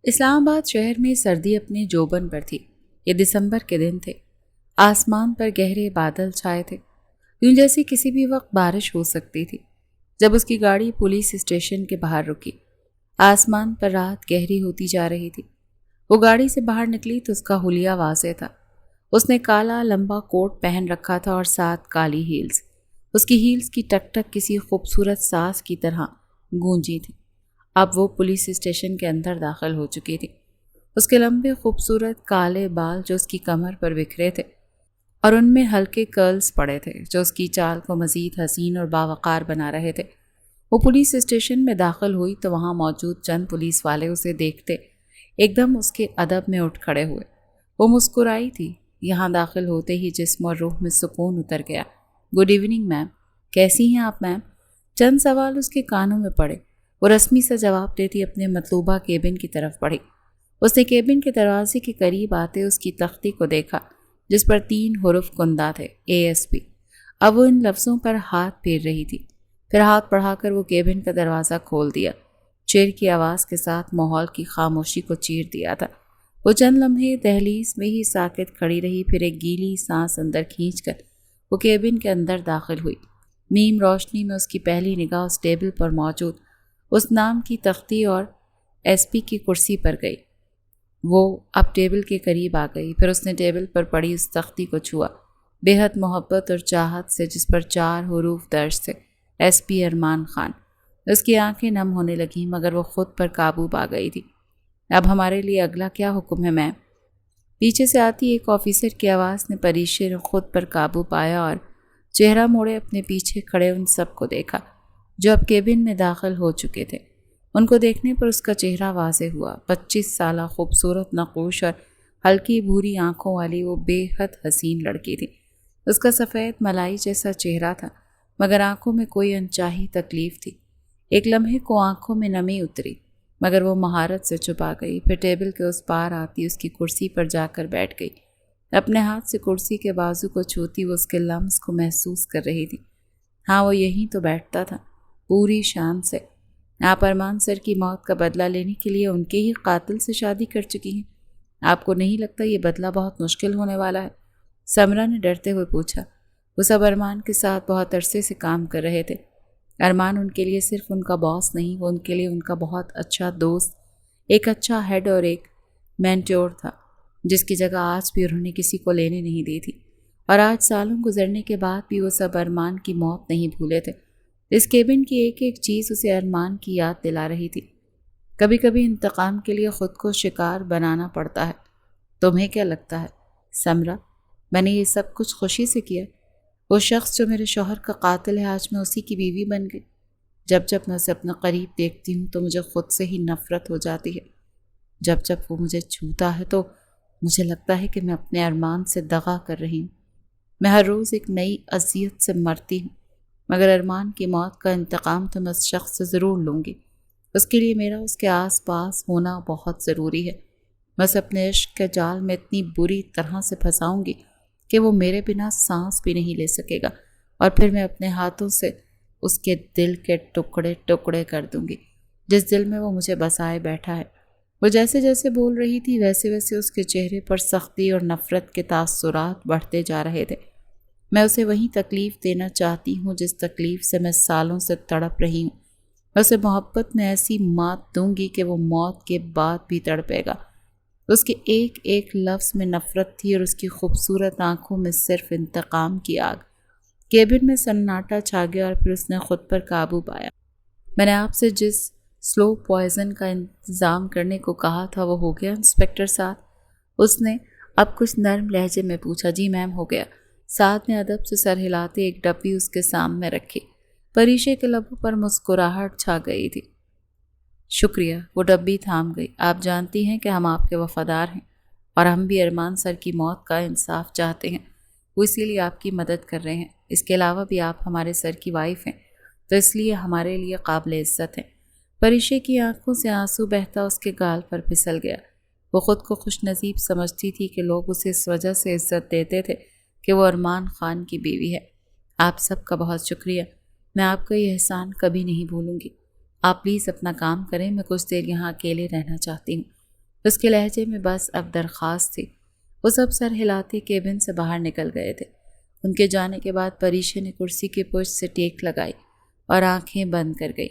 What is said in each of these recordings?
اسلام آباد شہر میں سردی اپنے جوبن پر تھی۔ یہ دسمبر کے دن تھے۔ آسمان پر گہرے بادل چھائے تھے، یوں جیسے کسی بھی وقت بارش ہو سکتی تھی۔ جب اس کی گاڑی پولیس اسٹیشن کے باہر رکی، آسمان پر رات گہری ہوتی جا رہی تھی۔ وہ گاڑی سے باہر نکلی تو اس کا حلیہ واضح تھا۔ اس نے کالا لمبا کوٹ پہن رکھا تھا اور ساتھ کالی ہیلز۔ اس کی ہیلز کی ٹک ٹک کسی خوبصورت ساز کی طرح گونجی تھی۔ اب وہ پولیس اسٹیشن کے اندر داخل ہو چکی تھی۔ اس کے لمبے خوبصورت کالے بال جو اس کی کمر پر بکھرے تھے اور ان میں ہلکے کرلز پڑے تھے جو اس کی چال کو مزید حسین اور باوقار بنا رہے تھے۔ وہ پولیس اسٹیشن میں داخل ہوئی تو وہاں موجود چند پولیس والے اسے دیکھتے ایک دم اس کے ادب میں اٹھ کھڑے ہوئے۔ وہ مسکرائی تھی۔ یہاں داخل ہوتے ہی جسم اور روح میں سکون اتر گیا۔ گڈ ایوننگ میم، کیسی ہیں آپ میم؟ چند سوال اس کے کانوں میں پڑے۔ وہ رسمی سے جواب دیتی اپنے مطلوبہ کیبن کی طرف بڑھی۔ اس نے کیبن کے دروازے کے قریب آتے اس کی تختی کو دیکھا جس پر 3 حروف کندہ تھے، ASP۔ اب وہ ان لفظوں پر ہاتھ پھیر رہی تھی۔ پھر ہاتھ بڑھا کر وہ کیبن کا دروازہ کھول دیا۔ چیر کی آواز کے ساتھ ماحول کی خاموشی کو چیر دیا تھا۔ وہ چند لمحے دہلیز میں ہی ساکت کھڑی رہی، پھر ایک گیلی سانس اندر کھینچ کر وہ کیبن کے اندر داخل ہوئی۔ نیم روشنی میں اس کی پہلی نگاہ اس ٹیبل پر موجود اس نام کی تختی اور SP کی کرسی پر گئی۔ وہ اب ٹیبل کے قریب آ گئی، پھر اس نے ٹیبل پر پڑی اس تختی کو چھوا، بے حد محبت اور چاہت سے، جس پر 4 حروف درج تھے، SP ارمان خان۔ اس کی آنکھیں نم ہونے لگیں مگر وہ خود پر قابو پا گئی تھی۔ اب ہمارے لیے اگلا کیا حکم ہے میم؟ پیچھے سے آتی ایک آفیسر کی آواز نے پریشے نے خود پر قابو پایا اور چہرہ موڑے اپنے پیچھے کھڑے ان سب کو دیکھا جو اب کیبن میں داخل ہو چکے تھے۔ ان کو دیکھنے پر اس کا چہرہ واضح ہوا۔ 25 سالہ خوبصورت نقوش اور ہلکی بھوری آنکھوں والی وہ بے حد حسین لڑکی تھی۔ اس کا سفید ملائی جیسا چہرہ تھا مگر آنکھوں میں کوئی انچاہی تکلیف تھی۔ ایک لمحے کو آنکھوں میں نمی اتری مگر وہ مہارت سے چھپا گئی، پھر ٹیبل کے اس پار آتی اس کی کرسی پر جا کر بیٹھ گئی۔ اپنے ہاتھ سے کرسی کے بازو کو چھوتی وہ اس کے لمس کو محسوس کر رہی تھی۔ ہاں، وہ یہیں تو بیٹھتا تھا، پوری شان سے۔ آپ ارمان سر کی موت کا بدلہ لینے کے لیے ان کے ہی قاتل سے شادی کر چکی ہیں۔ آپ کو نہیں لگتا یہ بدلہ بہت مشکل ہونے والا ہے؟ سمرا نے ڈرتے ہوئے پوچھا۔ وہ سب ارمان کے ساتھ بہت عرصے سے کام کر رہے تھے۔ ارمان ان کے لیے صرف ان کا باس نہیں، وہ ان کے لیے ان کا بہت اچھا دوست، ایک اچھا ہیڈ اور ایک مینٹور تھا جس کی جگہ آج بھی انہوں نے کسی کو لینے نہیں دی تھی۔ اور آج سالوں گزرنے کے بعد بھی وہ سب ارمان کی موت نہیں بھولے تھے۔ اس کیبن کی ایک ایک چیز اسے ارمان کی یاد دلا رہی تھی۔ کبھی کبھی انتقام کے لیے خود کو شکار بنانا پڑتا ہے۔ تمہیں کیا لگتا ہے سمرا، میں نے یہ سب کچھ خوشی سے کیا؟ وہ شخص جو میرے شوہر کا قاتل ہے، آج میں اسی کی بیوی بن گئی۔ جب جب میں اسے اپنا قریب دیکھتی ہوں تو مجھے خود سے ہی نفرت ہو جاتی ہے۔ جب جب وہ مجھے چھوتا ہے تو مجھے لگتا ہے کہ میں اپنے ارمان سے دغا کر رہی ہوں۔ میں ہر روز ایک نئی اذیت سے مرتی ہوں مگر ارمان کی موت کا انتقام تو میں اس شخص سے ضرور لوں گی۔ اس کے لیے میرا اس کے آس پاس ہونا بہت ضروری ہے۔ میں اسے اپنے عشق کے جال میں اتنی بری طرح سے پھنساؤں گی کہ وہ میرے بنا سانس بھی نہیں لے سکے گا، اور پھر میں اپنے ہاتھوں سے اس کے دل کے ٹکڑے ٹکڑے کر دوں گی جس دل میں وہ مجھے بسائے بیٹھا ہے۔ وہ جیسے جیسے بول رہی تھی ویسے ویسے اس کے چہرے پر سختی اور نفرت کے تاثرات بڑھتے جا رہے تھے۔ میں اسے وہی تکلیف دینا چاہتی ہوں جس تکلیف سے میں سالوں سے تڑپ رہی ہوں۔ میں اسے محبت میں ایسی مات دوں گی کہ وہ موت کے بعد بھی تڑپے گا۔ اس کے ایک ایک لفظ میں نفرت تھی اور اس کی خوبصورت آنکھوں میں صرف انتقام کی آگ۔ کیبن میں سناٹا چھا گیا اور پھر اس نے خود پر قابو پایا۔ میں نے آپ سے جس سلو پوائزن کا انتظام کرنے کو کہا تھا وہ ہو گیا انسپکٹر صاحب؟ اس نے اب کچھ نرم لہجے میں پوچھا۔ جی میم، ہو گیا۔ ساتھ نے ادب سے سر ہلاتے ایک ڈبی اس کے سامنے رکھی۔ پریشے کے لبوں پر مسکراہٹ چھا گئی تھی۔ شکریہ۔ وہ ڈبی تھام گئی۔ آپ جانتی ہیں کہ ہم آپ کے وفادار ہیں اور ہم بھی ارمان سر کی موت کا انصاف چاہتے ہیں۔ وہ اسی لیے آپ کی مدد کر رہے ہیں۔ اس کے علاوہ بھی آپ ہمارے سر کی وائف ہیں تو اس لیے ہمارے لیے قابل عزت ہیں۔ پریشے کی آنکھوں سے آنسو بہتا اس کے گال پر پھسل گیا۔ وہ خود کو خوش نصیب سمجھتی تھی کہ لوگ اسے اس وجہ سے عزت دیتے تھے کہ وہ ارمان خان کی بیوی ہے۔ آپ سب کا بہت شکریہ۔ میں آپ کا یہ احسان کبھی نہیں بھولوں گی۔ آپ پلیز اپنا کام کریں، میں کچھ دیر یہاں اکیلے رہنا چاہتی ہوں۔ اس کے لہجے میں بس اب درخواست تھی۔ وہ سب سر ہلاتے کیبن سے باہر نکل گئے تھے۔ ان کے جانے کے بعد پریشا نے کرسی کے پشت سے ٹیک لگائی اور آنکھیں بند کر گئی۔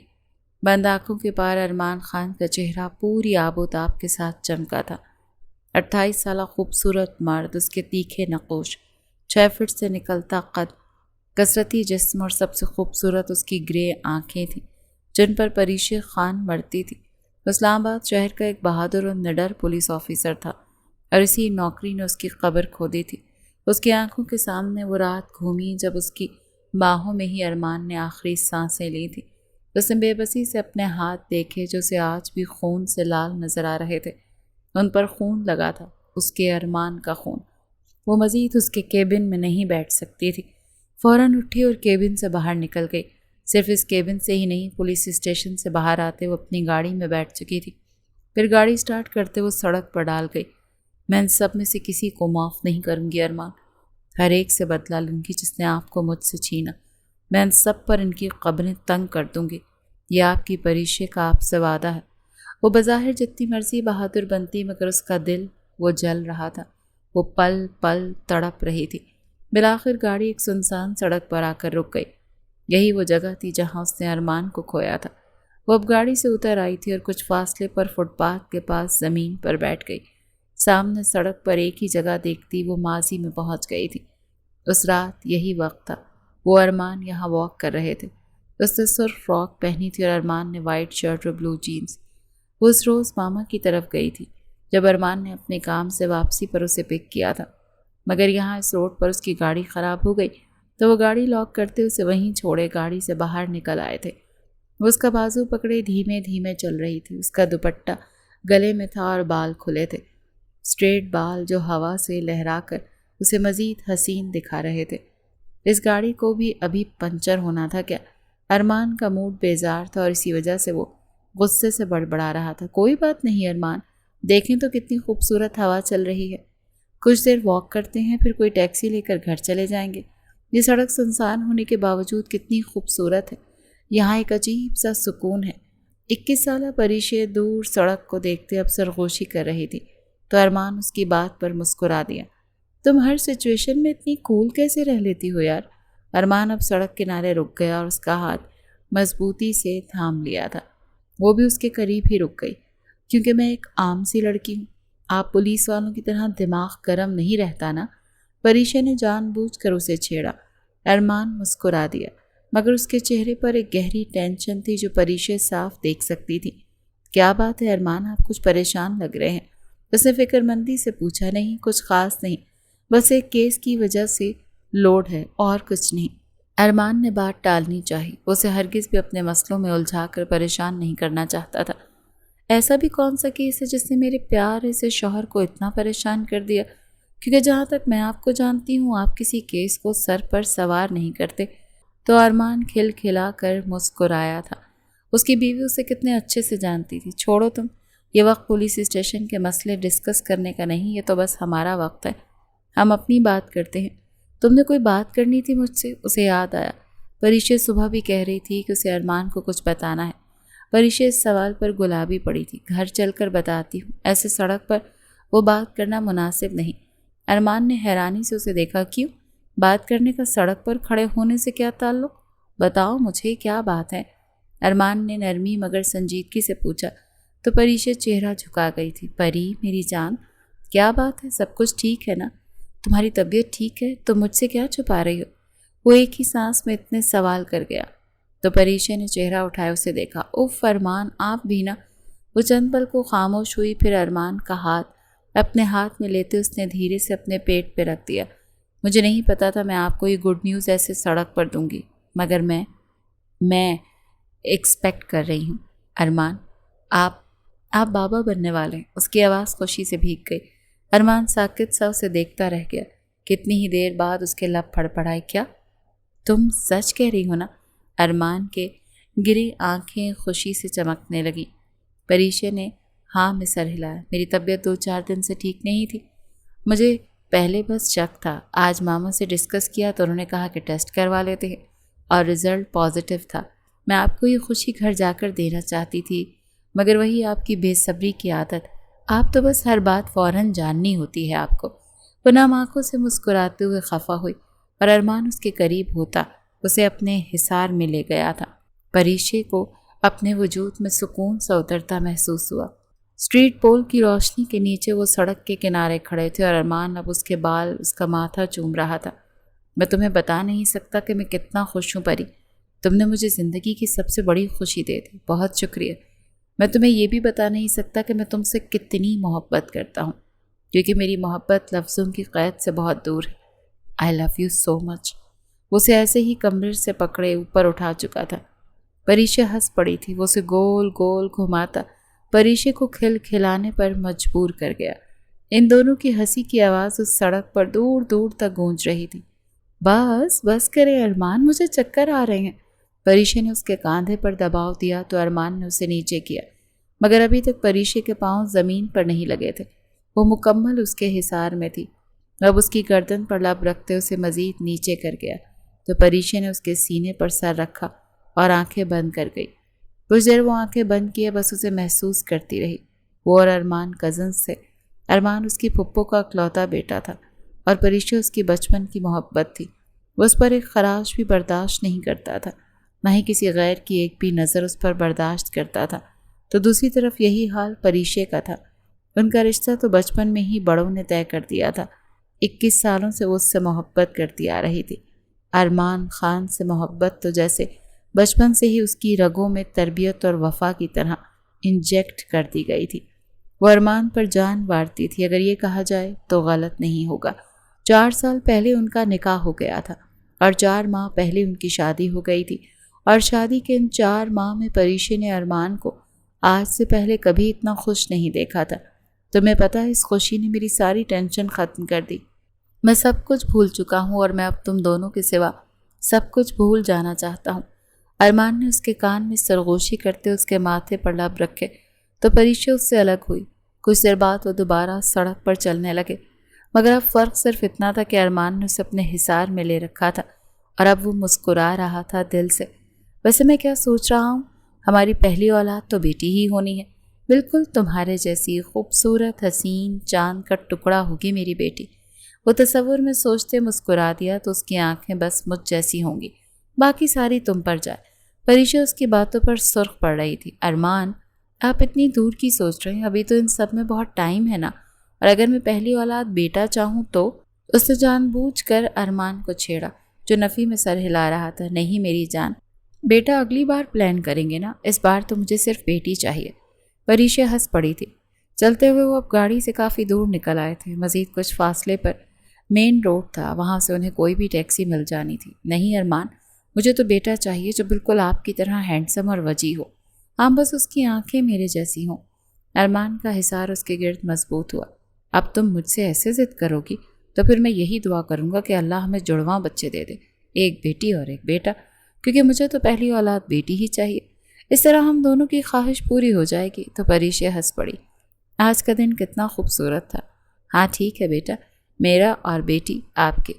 بند آنکھوں کے پار ارمان خان کا چہرہ پوری آب و تاب کے ساتھ چمکا تھا۔ 28 سالہ خوبصورت مرد، اس کے تیکھے نقوش، 6 فٹ سے نکلتا قد، کثرتی جسم اور سب سے خوبصورت اس کی گرے آنکھیں تھیں جن پر پریشا خان مرتی تھی۔ اسلام آباد شہر کا ایک بہادر اور نڈر پولیس آفیسر تھا اور اسی نوکری نے اس کی قبر کھودی تھی۔ اس کی آنکھوں کے سامنے وہ رات گھومی جب اس کی باہوں میں ہی ارمان نے آخری سانسیں لی تھی۔ اس نے بے بسی سے اپنے ہاتھ دیکھے جو اسے آج بھی خون سے لال نظر آ رہے تھے۔ ان پر خون لگا تھا، اس کے ارمان کا خون۔ وہ مزید اس کے کیبن میں نہیں بیٹھ سکتی تھی۔ فوراً اٹھی اور کیبن سے باہر نکل گئی۔ صرف اس کیبن سے ہی نہیں، پولیس اسٹیشن سے باہر آتے وہ اپنی گاڑی میں بیٹھ چکی تھی۔ پھر گاڑی سٹارٹ کرتے وہ سڑک پر ڈال گئی۔ میں ان سب میں سے کسی کو معاف نہیں کروں گی ارمان، ہر ایک سے بدلہ لوں گی جس نے آپ کو مجھ سے چھینا۔ میں ان سب پر ان کی قبریں تنگ کر دوں گی۔ یہ آپ کی پریشے کا آپ سے وعدہ ہے۔ وہ بظاہر جتنی مرضی بہادر بنتی مگر اس کا دل وہ جل رہا تھا، وہ پل پل تڑپ رہی تھی۔ بالآخر گاڑی ایک سنسان سڑک پر آ کر رک گئی۔ یہی وہ جگہ تھی جہاں اس نے ارمان کو کھویا تھا۔ وہ اب گاڑی سے اتر آئی تھی اور کچھ فاصلے پر فٹ پاتھ کے پاس زمین پر بیٹھ گئی۔ سامنے سڑک پر ایک ہی جگہ دیکھتی وہ ماضی میں پہنچ گئی تھی۔ اس رات یہی وقت تھا، وہ ارمان یہاں واک کر رہے تھے۔ اس نے سرخ فراک پہنی تھی اور ارمان نے وائٹ شرٹ اور بلو جینز۔ وہ اس روز ماما کی طرف گئی تھی جب ارمان نے اپنے کام سے واپسی پر اسے پک کیا تھا، مگر یہاں اس روڈ پر اس کی گاڑی خراب ہو گئی تو وہ گاڑی لاک کرتے اسے وہیں چھوڑے گاڑی سے باہر نکل آئے تھے۔ وہ اس کا بازو پکڑے دھیمے دھیمے چل رہی تھی۔ اس کا دوپٹہ گلے میں تھا اور بال کھلے تھے، اسٹریٹ بال جو ہوا سے لہرا کر اسے مزید حسین دکھا رہے تھے۔ اس گاڑی کو بھی ابھی پنچر ہونا تھا کیا؟ ارمان کا موڈ بیزار تھا اور اسی وجہ سے وہ غصے سے بڑبڑا رہا تھا۔ کوئی بات نہیں ارمان، دیکھیں تو کتنی خوبصورت ہوا چل رہی ہے، کچھ دیر واک کرتے ہیں پھر کوئی ٹیکسی لے کر گھر چلے جائیں گے۔ یہ سڑک سنسان ہونے کے باوجود کتنی خوبصورت ہے، یہاں ایک عجیب سا سکون ہے۔ 21 سالہ پریشے دور سڑک کو دیکھتے اب سرگوشی کر رہی تھی تو ارمان اس کی بات پر مسکرا دیا۔ تم ہر سچویشن میں اتنی کول کیسے رہ لیتی ہو یار؟ ارمان اب سڑک کنارے رک گیا اور اس کا ہاتھ مضبوطی سے تھام لیا تھا۔ وہ بھی اس کے قریب ہی رک گئی۔ کیونکہ میں ایک عام سی لڑکی ہوں، آپ پولیس والوں کی طرح دماغ گرم نہیں رہتا نا؟ پریشا نے جان بوجھ کر اسے چھیڑا۔ ارمان مسکرا دیا مگر اس کے چہرے پر ایک گہری ٹینشن تھی جو پریشا صاف دیکھ سکتی تھی۔ کیا بات ہے ارمان، آپ کچھ پریشان لگ رہے ہیں؟ اس نے فکر مندی سے پوچھا۔ نہیں کچھ خاص نہیں، بس ایک کیس کی وجہ سے لوڈ ہے اور کچھ نہیں۔ ارمان نے بات ٹالنی چاہی، اسے ہرگز بھی اپنے مسئلوں میں الجھا کر پریشان نہیں کرنا چاہتا تھا۔ ایسا بھی کون سا کیس ہے جس نے میرے پیارے سے شوہر کو اتنا پریشان کر دیا؟ کیونکہ جہاں تک میں آپ کو جانتی ہوں آپ کسی کیس کو سر پر سوار نہیں کرتے۔ تو ارمان کھل کھلا کر مسکرایا تھا۔ اس کی بیوی اسے کتنے اچھے سے جانتی تھی۔ چھوڑو تم، یہ وقت پولیس اسٹیشن کے مسئلے ڈسکس کرنے کا نہیں، یہ تو بس ہمارا وقت ہے، ہم اپنی بات کرتے ہیں۔ تم نے کوئی بات کرنی تھی مجھ سے؟ اسے یاد آیا پریشا صبح بھی کہہ رہی تھی کہ اسے ارمان کو کچھ بتانا ہے۔ پریشا اس سوال پر گلابی پڑی تھی۔ گھر چل کر بتاتی ہوں، ایسے سڑک پر وہ بات کرنا مناسب نہیں۔ ارمان نے حیرانی سے اسے دیکھا۔ کیوں؟ بات کرنے کا سڑک پر کھڑے ہونے سے کیا تعلق؟ بتاؤ مجھے کیا بات ہے؟ ارمان نے نرمی مگر سنجیدگی سے پوچھا تو پریشا چہرہ جھکا گئی تھی۔ پری میری جان، کیا بات ہے؟ سب کچھ ٹھیک ہے نا؟ تمہاری طبیعت ٹھیک ہے؟ تم مجھ سے کیا چھپا رہی ہو؟ وہ ایک ہی سانس میں اتنے سوال کر گیا تو پریشا نے چہرہ اٹھائے اسے دیکھا۔ اوف ارمان، آپ بھی نا؟ وہ چند پل کو خاموش ہوئی، پھر ارمان کا ہاتھ اپنے ہاتھ میں لیتے اس نے دھیرے سے اپنے پیٹ پہ رکھ دیا۔ مجھے نہیں پتا تھا میں آپ کو یہ گڈ نیوز ایسے سڑک پر دوں گی، مگر میں ایکسپیکٹ کر رہی ہوں۔ ارمان، آپ بابا بننے والے ہیں۔ اس کی آواز خوشی سے بھیگ گئی۔ ارمان ساکت سا اسے دیکھتا رہ گیا۔ کتنی ہی دیر بعد اس کے لب پھڑپڑائے۔ کیا تم سچ کہہ رہی ہو نا؟ ارمان کے گری آنکھیں خوشی سے چمکنے لگی۔ پریشا نے ہاں میں سر ہلایا۔ میری طبیعت 2-4 دن سے ٹھیک نہیں تھی، مجھے پہلے بس شک تھا۔ آج ماما سے ڈسکس کیا تو انہوں نے کہا کہ ٹیسٹ کروا لیتے ہیں اور رزلٹ پازیٹیو تھا۔ میں آپ کو یہ خوشی گھر جا کر دینا چاہتی تھی مگر وہی آپ کی بے صبری کی عادت، آپ تو بس ہر بات فوراً جاننی ہوتی ہے آپ کو۔ وہ نم آنکھوں سے مسکراتے ہوئے خفا ہوئی اور ارمان اس کے قریب ہوتا اسے اپنے حصار میں لے گیا تھا۔ پریشے کو اپنے وجود میں سکون سا اترتا محسوس ہوا۔ اسٹریٹ پول کی روشنی کے نیچے وہ سڑک کے کنارے کھڑے تھے اور ارمان اب اس کے بال، اس کا ماتھا چوم رہا تھا۔ میں تمہیں بتا نہیں سکتا کہ میں کتنا خوش ہوں پری، تم نے مجھے زندگی کی سب سے بڑی خوشی دے دی، بہت شکریہ۔ میں تمہیں یہ بھی بتا نہیں سکتا کہ میں تم سے کتنی محبت کرتا ہوں، کیونکہ میری محبت لفظوں کی قید سے بہت دور ہے۔ آئی لو یو سو مچ۔ وہ اسے ایسے ہی کمر سے پکڑے اوپر اٹھا چکا تھا۔ پریشا ہنس پڑی تھی، وہ اسے گول گول گھماتا پریشے کو کھلانے پر مجبور کر گیا۔ ان دونوں کی ہنسی کی آواز اس سڑک پر دور دور تک گونج رہی تھی۔ بس بس کرے ارمان، مجھے چکر آ رہے ہیں۔ پریشے نے اس کے کاندھے پر دباؤ دیا تو ارمان نے اسے نیچے کیا، مگر ابھی تک پریشے کے پاؤں زمین پر نہیں لگے تھے۔ وہ مکمل اس کے حصار میں تھی۔ اب اس کی گردن پر لب رکھتے اسے مزید نیچے کر گیا تو پریشے نے اس کے سینے پر سر رکھا اور آنکھیں بند کر گئی۔ کچھ دیر وہ آنکھیں بند کیے بس اسے محسوس کرتی رہی۔ وہ اور ارمان کزنز تھے۔ ارمان اس کی پھپھو کا اکلوتا بیٹا تھا اور پریشا اس کی بچپن کی محبت تھی۔ وہ اس پر ایک خراش بھی برداشت نہیں کرتا تھا، نہ ہی کسی غیر کی ایک بھی نظر اس پر برداشت کرتا تھا۔ تو دوسری طرف یہی حال پریشے کا تھا۔ ان کا رشتہ تو بچپن میں ہی بڑوں نے طے کر دیا تھا۔ 21 سالوں سے وہ اس سے محبت کرتی آ رہی تھی۔ ارمان خان سے محبت تو جیسے بچپن سے ہی اس کی رگوں میں تربیت اور وفا کی طرح انجیکٹ کر دی گئی تھی۔ وہ ارمان پر جان وارتی تھی، اگر یہ کہا جائے تو غلط نہیں ہوگا۔ 4 سال پہلے ان کا نکاح ہو گیا تھا اور 4 ماہ پہلے ان کی شادی ہو گئی تھی، اور شادی کے ان 4 ماہ میں پریشے نے ارمان کو آج سے پہلے کبھی اتنا خوش نہیں دیکھا تھا۔ تمہیں پتہ ہے اس خوشی نے میری ساری ٹینشن ختم کر دی۔ میں سب کچھ بھول چکا ہوں اور میں اب تم دونوں کے سوا سب کچھ بھول جانا چاہتا ہوں۔ ارمان نے اس کے کان میں سرگوشی کرتے اس کے ماتھے پر لب رکھے تو پریشا اس سے الگ ہوئی۔ کچھ دیر بعد وہ دوبارہ سڑک پر چلنے لگے، مگر اب فرق صرف اتنا تھا کہ ارمان نے اسے اپنے حصار میں لے رکھا تھا اور اب وہ مسکرا رہا تھا دل سے۔ ویسے میں کیا سوچ رہا ہوں، ہماری پہلی اولاد تو بیٹی ہی ہونی ہے، بالکل تمہارے جیسی خوبصورت حسین چاند کا ٹکڑا ہوگی میری بیٹی۔ وہ تصور میں سوچتے مسکرا دیا تو اس کی آنکھیں بس مجھ جیسی ہوں گی، باقی ساری تم پر جائے۔ پریشا اس کی باتوں پر سرخ پڑ رہی تھی۔ ارمان، آپ اتنی دور کی سوچ رہے ہیں، ابھی تو ان سب میں بہت ٹائم ہے نا، اور اگر میں پہلی اولاد بیٹا چاہوں تو؟ اس نے جان بوجھ کر ارمان کو چھیڑا جو نفی میں سر ہلا رہا تھا۔ نہیں میری جان، بیٹا اگلی بار پلان کریں گے نا، اس بار تو مجھے صرف بیٹی چاہیے۔ پریشا ہنس پڑی تھی۔ چلتے ہوئے وہ اب گاڑی سے کافی دور نکل آئے تھے۔ مزید کچھ فاصلے پر مین روڈ تھا، وہاں سے انہیں کوئی بھی ٹیکسی مل جانی تھی۔ نہیں ارمان، مجھے تو بیٹا چاہیے جو بالکل آپ کی طرح ہینڈسم اور وجی ہو، ہاں بس اس کی آنکھیں میرے جیسی ہوں۔ ارمان کا حصار اس کے گرد مضبوط ہوا۔ اب تم مجھ سے ایسے ضد کرو گی تو پھر میں یہی دعا کروں گا کہ اللہ ہمیں جڑواں بچے دے دے، ایک بیٹی اور ایک بیٹا، کیونکہ مجھے تو پہلی اولاد بیٹی ہی چاہیے، اس طرح ہم دونوں کی خواہش پوری ہو جائے گی۔ تو پریشا ہنس پڑی۔ آج کا دن کتنا خوبصورت تھا۔ ہاں ٹھیک ہے بیٹا، میرا اور بیٹی آپ کے،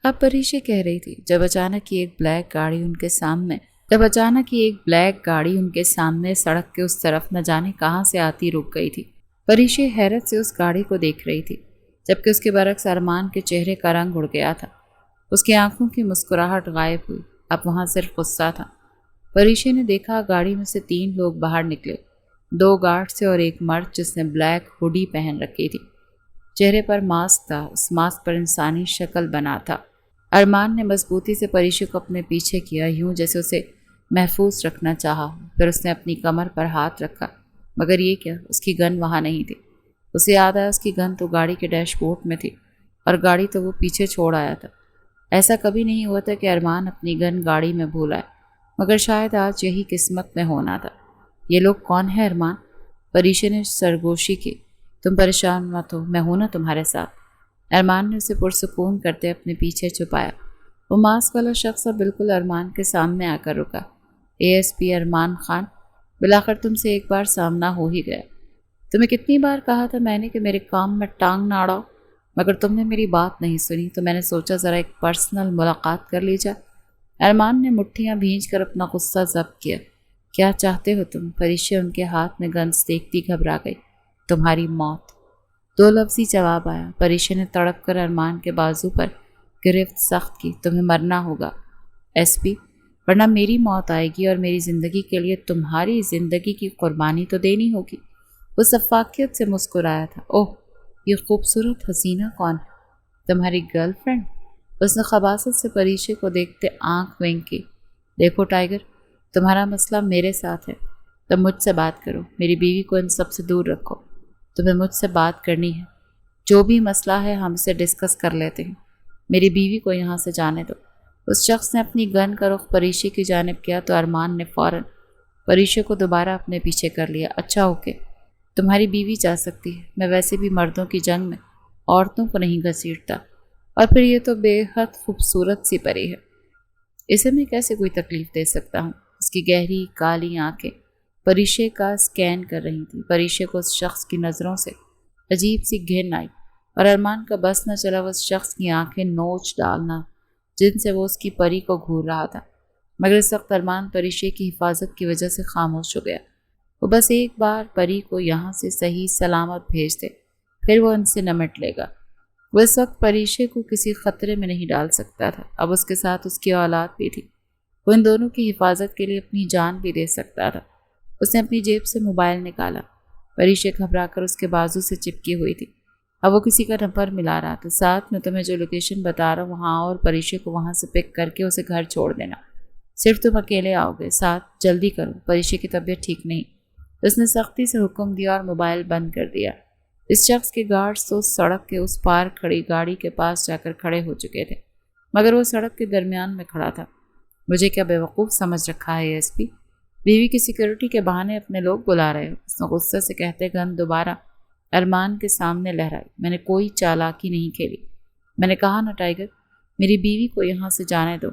اب پریشا کہہ رہی تھی جب اچانک ایک بلیک گاڑی ان کے سامنے سڑک کے اس طرف نہ جانے کہاں سے آتی رک گئی تھی۔ پریشا حیرت سے اس گاڑی کو دیکھ رہی تھی، جبکہ اس کے برعکس ارمان کے چہرے کا رنگ اڑ گیا تھا۔ اس کی آنکھوں کی مسکراہٹ غائب ہوئی، اب وہاں صرف غصہ تھا۔ پریشا نے دیکھا گاڑی میں سے 3 لوگ باہر نکلے، 2 گارڈ سے اور ایک مرد جس نے بلیک ہوڈی پہن رکھی تھی۔ چہرے پر ماسک تھا، اس ماسک پر انسانی شکل بنا تھا۔ ارمان نے مضبوطی سے پریشا کو اپنے پیچھے کیا، یوں جیسے اسے محفوظ رکھنا چاہا۔ پھر اس نے اپنی کمر پر ہاتھ رکھا، مگر یہ کیا، اس کی گن وہاں نہیں تھی۔ اسے یاد آیا اس کی گن تو گاڑی کے ڈیش بورڈ میں تھی اور گاڑی تو وہ پیچھے چھوڑ آیا تھا۔ ایسا کبھی نہیں ہوا تھا کہ ارمان اپنی گن گاڑی میں بھول آئے، مگر شاید آج یہی قسمت میں ہونا تھا۔ یہ لوگ کون ہیں ارمان؟ پریشا نے سرگوشی کی۔ تم پریشان مت ہو، میں ہوں نا تمہارے ساتھ۔ ارمان نے اسے پرسکون کرتے اپنے پیچھے چھپایا۔ وہ ماسک والا شخص اب بالکل ارمان کے سامنے آ کر رکا۔ ASP ارمان خان، بلاخر تم سے ایک بار سامنا ہو ہی گیا۔ تمہیں کتنی بار کہا تھا میں نے کہ میرے کام میں ٹانگ نہ اڑاؤ، مگر تم نے میری بات نہیں سنی، تو میں نے سوچا ذرا ایک پرسنل ملاقات کر لی جائے۔ ارمان نے مٹھیاں بھینج کر اپنا غصہ ضبط کیا۔ کیا چاہتے ہو تم؟ پریشا ان کے ہاتھ میں گنز دیکھتی گھبرا گئی۔ تمہاری موت۔ دو لفظی جواب آیا۔ پریشا نے تڑپ کر ارمان کے بازو پر گرفت سخت کی۔ تمہیں مرنا ہوگا ایس پی، ورنہ میری موت آئے گی اور میری زندگی کے لیے تمہاری زندگی کی قربانی تو دینی ہوگی۔ وہ شفافیت سے مسکرایا تھا۔ اوہ، یہ خوبصورت حسینہ کون ہے؟ تمہاری گرل فرینڈ؟ اس نے خباثت سے پریشے کو دیکھتے آنکھ وینک کی۔ دیکھو ٹائیگر، تمہارا مسئلہ میرے ساتھ ہے، تم مجھ سے بات کرو، میری بیوی کو ان سب سے دور رکھو۔ تمہیں مجھ سے بات کرنی ہے، جو بھی مسئلہ ہے ہم اسے ڈسکس کر لیتے ہیں، میری بیوی کو یہاں سے جانے دو۔ اس شخص نے اپنی گن کا رخ پریشے کی جانب کیا تو ارمان نے فوراً پریشے کو دوبارہ اپنے پیچھے کر لیا۔ اچھا اوکے، تمہاری بیوی جا سکتی ہے، میں ویسے بھی مردوں کی جنگ میں عورتوں کو نہیں گھسیٹتا، اور پھر یہ تو بے حد خوبصورت سی پری ہے، اسے میں کیسے کوئی تکلیف دے سکتا ہوں؟ اس کی گہری کالی آنکھیں پریشے کا اسکین کر رہی تھی۔ پریشے کو اس شخص کی نظروں سے عجیب سی گھن آئی اور ارمان کا بس نہ چلا وہ اس شخص کی آنکھیں نوچ ڈالنا جن سے وہ اس کی پری کو گھور رہا تھا، مگر اس وقت ارمان پریشے کی حفاظت کی وجہ سے خاموش ہو گیا۔ وہ بس ایک بار پری کو یہاں سے صحیح سلامت بھیج دے، پھر وہ ان سے نمٹ لے گا۔ وہ اس وقت پریشے کو کسی خطرے میں نہیں ڈال سکتا تھا، اب اس کے ساتھ اس کی اولاد بھی تھی، وہ ان دونوں کی حفاظت کے لیے اپنی جان بھی دے سکتا تھا۔ اس نے اپنی جیب سے موبائل نکالا، پریشے گھبرا کر اس کے بازو سے چپکی ہوئی تھی، اب وہ کسی کا نمبر ملا رہا تھا۔ ساتھ میں تمہیں جو لوکیشن بتا رہا ہوں وہاں، اور پریشے کو وہاں سے پک کر کے اسے گھر چھوڑ دینا، صرف تم اکیلے آؤ گے، ساتھ جلدی کرو، پریشے کی طبیعت ٹھیک نہیں۔ اس نے سختی سے حکم دیا اور موبائل بند کر دیا۔ اس شخص کے گارڈز تو سڑک کے اس پار کھڑی گاڑی کے پاس جا کر کھڑے ہو چکے تھے، مگر وہ سڑک کے درمیان میں کھڑا تھا۔ مجھے کیا بیوقوف سمجھ رکھا ہے ایس پی؟ بیوی کی سیکیورٹی کے بہانے اپنے لوگ بلا رہے ہو، اس نے غصے سے کہتے گن دوبارہ ارمان کے سامنے لہرائی۔ میں نے کوئی چالاکی نہیں کھیلی، میں نے کہا نا ٹائیگر، میری بیوی کو یہاں سے جانے دو،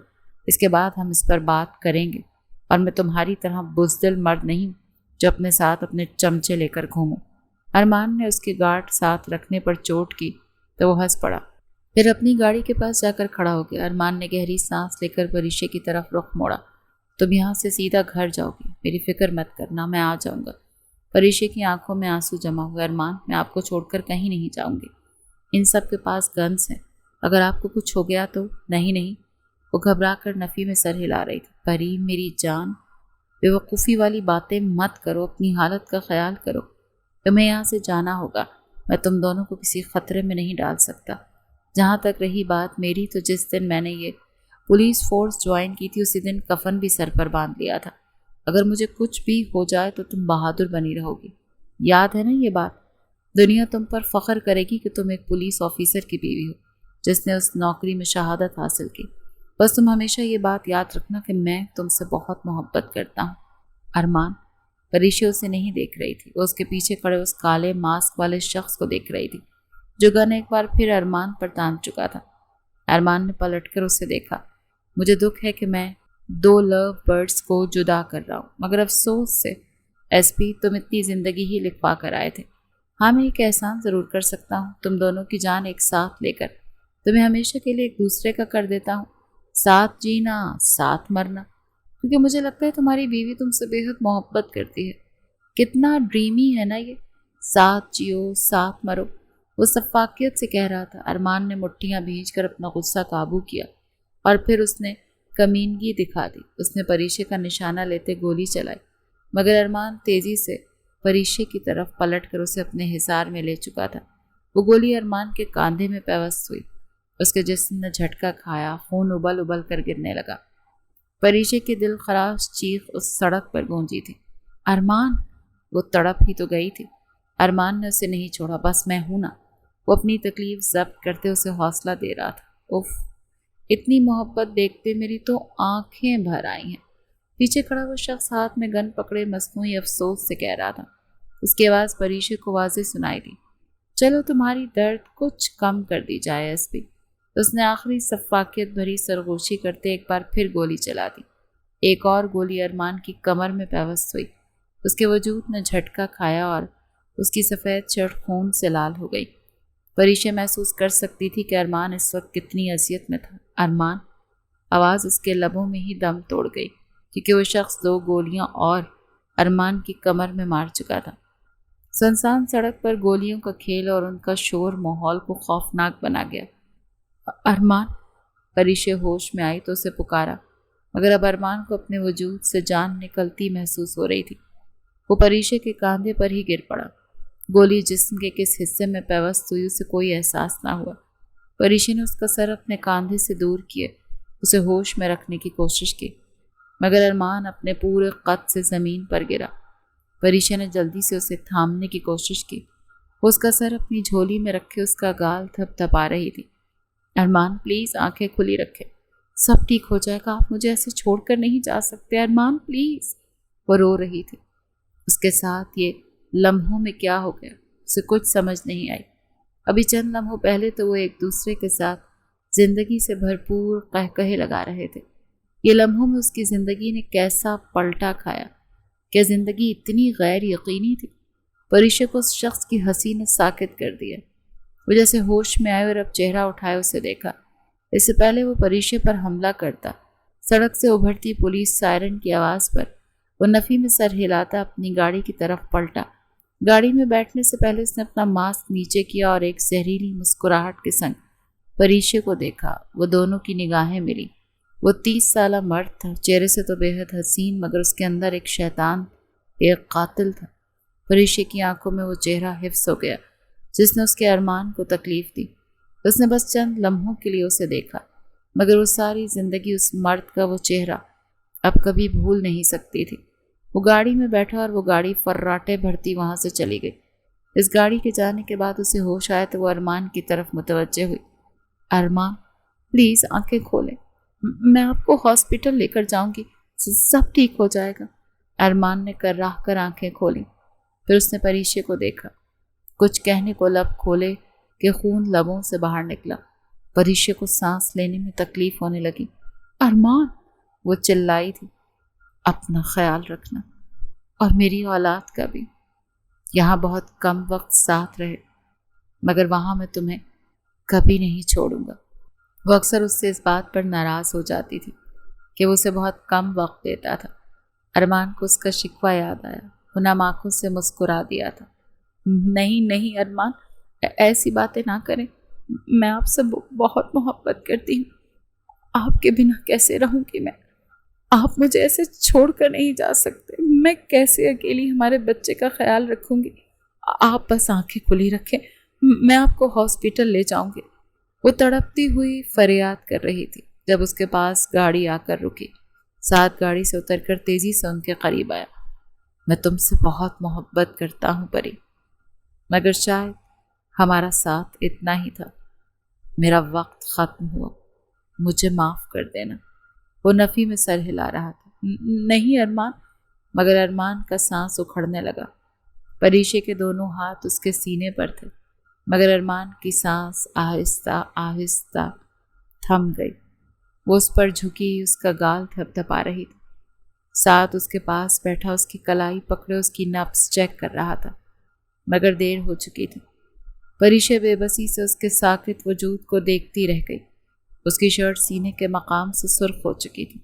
اس کے بعد ہم اس پر بات کریں گے، اور میں تمہاری طرح بزدل مرد نہیں جو اپنے ساتھ اپنے چمچے لے کر گھوموں۔ ارمان نے اس کے گارڈ ساتھ رکھنے پر چوٹ کی تو وہ ہنس پڑا، پھر اپنی گاڑی کے پاس جا کر کھڑا ہو گیا۔ ارمان نے گہری سانس لے کر پریشے کی طرف رخ موڑا۔ تم یہاں سے سیدھا گھر جاؤ گی، میری فکر مت کرنا، میں آ جاؤں گا۔ پریشے کی آنکھوں میں آنسو جمع ہوئے۔ ارمان، میں آپ کو چھوڑ کر کہیں نہیں جاؤں گی، ان سب کے پاس گنز ہیں، اگر آپ کو کچھ ہو گیا تو؟ نہیں، وہ گھبرا کر نفی میں سر ہلا رہی تھی۔ پری میری جان، بیوقوفی والی باتیں مت کرو، اپنی حالت کا خیال کرو، تمہیں یہاں سے جانا ہوگا، میں تم دونوں کو کسی خطرے میں نہیں ڈال سکتا۔ جہاں تک رہی بات میری، تو جس دن میں نے یہ پولیس فورس جوائن کی تھی اسی دن کفن بھی سر پر باندھ لیا تھا۔ اگر مجھے کچھ بھی ہو جائے تو تم بہادر بنی رہو گی، یاد ہے نا یہ بات؟ دنیا تم پر فخر کرے گی کہ تم ایک پولیس آفیسر کی بیوی ہو جس نے اس نوکری میں شہادت حاصل کی۔ بس تم ہمیشہ یہ بات یاد رکھنا کہ میں تم سے بہت محبت کرتا ہوں۔ ارمان، پریشے اسے نہیں دیکھ رہی تھی، وہ اس کے پیچھے کھڑے اس کالے ماسک والے شخص کو دیکھ رہی تھی جو گن ایک بار پھر ارمان پر تان چکا تھا۔ ارمان نے پلٹ کر اسے دیکھا۔ مجھے دکھ ہے کہ میں دو لو برڈز کو جدا کر رہا ہوں، مگر افسوس سے ایس پی، تم اتنی زندگی ہی لکھوا کر آئے تھے۔ ہاں، میں ایک احسان ضرور کر سکتا ہوں، تم دونوں کی جان ایک ساتھ لے کر تمہیں ہمیشہ کے لیے ایک دوسرے کا کر دیتا ہوں، ساتھ جینا، ساتھ مرنا، کیونکہ مجھے لگتا ہے تمہاری بیوی تم سے بے حد محبت کرتی ہے۔ کتنا ڈریمی ہے نا یہ، ساتھ جیو ساتھ مرو، وہ شفافیت سے کہہ رہا تھا۔ ارمان نے مٹھیاں بھیج کر اپنا غصہ قابو کیا اور پھر اس نے کمینگی دکھا دی۔ اس نے پریشے کا نشانہ لیتے گولی چلائی، مگر ارمان تیزی سے پریشے کی طرف پلٹ کر اسے اپنے حصار میں لے چکا تھا۔ وہ گولی ارمان کے کاندھے میں پیوست ہوئی، اس کے جسم نے جھٹکا کھایا، خون ابل ابل کر گرنے لگا۔ پریشے کی دل خراش چیخ اس سڑک پر گونجی تھی۔ ارمان! وہ تڑپ ہی تو گئی تھی۔ ارمان نے اسے نہیں چھوڑا، بس میں ہوں نا، وہ اپنی تکلیف ضبط کرتے اسے حوصلہ دے رہا تھا۔ اف، اتنی محبت دیکھتے میری تو آنکھیں بھر آئی ہیں۔ پیچھے کھڑا وہ شخص ہاتھ میں گن پکڑے مصنوعی افسوس سے کہہ رہا تھا۔ اس کی آواز پریشے کو واضح سنائی دی۔ چلو تمہاری درد کچھ کم کر دی جائے ایس پی۔ اس نے آخری شفافیت بھری سرگوشی کرتے ایک بار پھر گولی چلا دی۔ ایک اور گولی ارمان کی کمر میں پیوست ہوئی، اس کے وجود نے جھٹکا کھایا اور اس کی سفید شرٹ خون سے لال ہو گئی۔ پریشا محسوس کر سکتی تھی کہ ارمان اس وقت کتنی اذیت میں تھا۔ ارمان! آواز اس کے لبوں میں ہی دم توڑ گئی، کیونکہ وہ شخص دو گولیاں اور ارمان کی کمر میں مار چکا تھا۔ سنسان سڑک پر گولیوں کا کھیل اور ان کا شور ماحول کو خوفناک بنا گیا۔ ارمان! پریشے ہوش میں آئی تو اسے پکارا، مگر اب ارمان کو اپنے وجود سے جان نکلتی محسوس ہو رہی تھی۔ وہ پریشے کے کاندھے پر ہی گر پڑا۔ گولی جسم کے کس حصے میں پیوست ہوئی اسے کوئی احساس نہ ہوا۔ پریشے نے اس کا سر اپنے کاندھے سے دور کیے، اسے ہوش میں رکھنے کی کوشش کی، مگر ارمان اپنے پورے قد سے زمین پر گرا۔ پریشا نے جلدی سے اسے تھامنے کی کوشش کی۔ وہ اس کا سر اپنی جھولی میں رکھے اس کا گال تھپ تھپا رہی تھی۔ ارمان پلیز آنکھیں کھلی رکھے، سب ٹھیک ہو جائے گا، آپ مجھے ایسے چھوڑ کر نہیں جا سکتے ارمان پلیز۔ وہ رو رہی تھی۔ اس کے ساتھ یہ لمحوں میں کیا ہو گیا اسے کچھ سمجھ نہیں آئی۔ ابھی چند لمحوں پہلے تو وہ ایک دوسرے کے ساتھ زندگی سے بھرپور قہقہے لگا رہے تھے۔ یہ لمحوں میں اس کی زندگی نے کیسا پلٹا کھایا؟ کیا زندگی اتنی غیر یقینی تھی؟ پریشا کو اس شخص کی ہنسی نے ساکت کر دیا۔ وہ جیسے ہوش میں آئے اور اب چہرہ اٹھائے اسے دیکھا۔ اس سے پہلے وہ پریشا پر حملہ کرتا، سڑک سے ابھرتی پولیس سائرن کی آواز پر وہ نفی میں سر ہلاتا اپنی گاڑی کی طرف پلٹا۔ گاڑی میں بیٹھنے سے پہلے اس نے اپنا ماسک نیچے کیا اور ایک زہریلی مسکراہٹ کے سنگ پریشا کو دیکھا۔ وہ دونوں کی نگاہیں ملی۔ وہ 30 سالہ مرد تھا، چہرے سے تو بے حد حسین، مگر اس کے اندر ایک شیطان، ایک قاتل تھا۔ پریشا کی آنکھوں میں وہ چہرہ حفظ ہو گیا جس نے اس کے ارمان کو تکلیف دی۔ اس نے بس چند لمحوں کے لیے اسے دیکھا، مگر وہ ساری زندگی اس مرد کا وہ چہرہ اب کبھی بھول نہیں سکتی تھی۔ وہ گاڑی میں بیٹھا اور وہ گاڑی فراٹے بھرتی وہاں سے چلی گئی۔ اس گاڑی کے جانے کے بعد اسے ہوش آیا تو وہ ارمان کی طرف متوجہ ہوئی۔ ارمان پلیز آنکھیں کھولیں، میں آپ کو ہاسپٹل لے کر جاؤں گی، سب ٹھیک ہو جائے گا۔ ارمان نے کرراہ کر آنکھیں کھولیں، پھر اس نے پریشا کو دیکھا۔ کچھ کہنے کو لب کھولے کہ خون لبوں سے باہر نکلا۔ پریشا کو سانس لینے میں تکلیف ہونے لگی۔ ارمان! وہ چلائی تھی، اپنا خیال رکھنا اور میری اولاد کا بھی۔ یہاں بہت کم وقت ساتھ رہے، مگر وہاں میں تمہیں کبھی نہیں چھوڑوں گا۔ وہ اکثر اس سے اس بات پر ناراض ہو جاتی تھی کہ وہ اسے بہت کم وقت دیتا تھا۔ ارمان کو اس کا شکوہ یاد آیا۔ وہ نم آنکھوں سے مسکرا دیا تھا۔ نہیں ارمان، ایسی باتیں نہ کریں، میں آپ سے بہت محبت کرتی ہوں، آپ کے بنا کیسے رہوں گی میں؟ آپ مجھے ایسے چھوڑ کر نہیں جا سکتے، میں کیسے اکیلی ہمارے بچے کا خیال رکھوں گی؟ آپ بس آنکھیں کھلی رکھیں، میں آپ کو ہاسپٹل لے جاؤں گی۔ وہ تڑپتی ہوئی فریاد کر رہی تھی جب اس کے پاس گاڑی آ کر رکی۔ ساتھ گاڑی سے اتر کر تیزی سے ان کے قریب آیا۔ میں تم سے بہت محبت کرتا ہوں پری، مگر شاید ہمارا ساتھ اتنا ہی تھا۔ میرا وقت ختم ہوا، مجھے معاف کر دینا۔ وہ نفی میں سر ہلا رہا تھا۔ نہیں ارمان، مگر ارمان کا سانس اکھڑنے لگا۔ پریشا کے دونوں ہاتھ اس کے سینے پر تھے، مگر ارمان کی سانس آہستہ آہستہ تھم گئی۔ وہ اس پر جھکی، اس کا گال تھپ تھپا رہی تھی۔ ساتھ اس کے پاس بیٹھا اس کی کلائی پکڑے اس کی نبض چیک کر رہا تھا، مگر دیر ہو چکی تھی۔ پریشا بے بسی سے اس کے ساکت وجود کو دیکھتی رہ گئی۔ اس کی شرٹ سینے کے مقام سے سرخ ہو چکی تھی،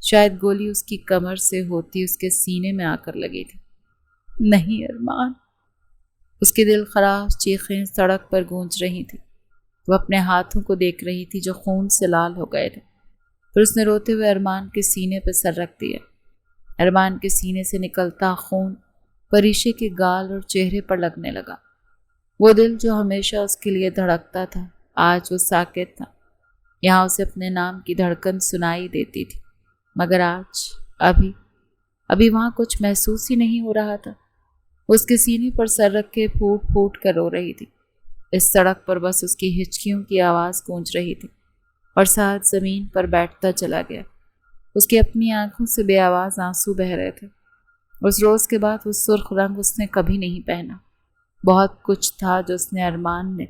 شاید گولی اس کی کمر سے ہوتی اس کے سینے میں آ کر لگی تھی۔ نہیں ارمان! اس کی دل خراش چیخیں سڑک پر گونج رہی تھی۔ وہ اپنے ہاتھوں کو دیکھ رہی تھی جو خون سے لال ہو گئے تھے۔ پھر اس نے روتے ہوئے ارمان کے سینے پہ سر رکھ دیا۔ ارمان کے سینے سے نکلتا خون پریشا کے گال اور چہرے پر لگنے لگا۔ وہ دل جو ہمیشہ اس کے لیے دھڑکتا تھا، آج وہ ساکت تھا۔ یہاں اسے اپنے نام کی دھڑکن سنائی دیتی تھی، مگر آج ابھی وہاں کچھ محسوس ہی نہیں ہو رہا تھا۔ اس کے سینے پر سر رکھ کے پھوٹ پھوٹ کر رو رہی تھی۔ اس سڑک پر بس اس کی ہچکیوں کی آواز گونج رہی تھی اور ساتھ زمین پر بیٹھتا چلا گیا۔ اس کی اپنی آنکھوں سے بے آواز آنسو بہہ رہے تھے۔ اس روز کے بعد وہ سرخ رنگ اس نے کبھی نہیں پہنا۔ بہت کچھ تھا جو اس نے ارمان نے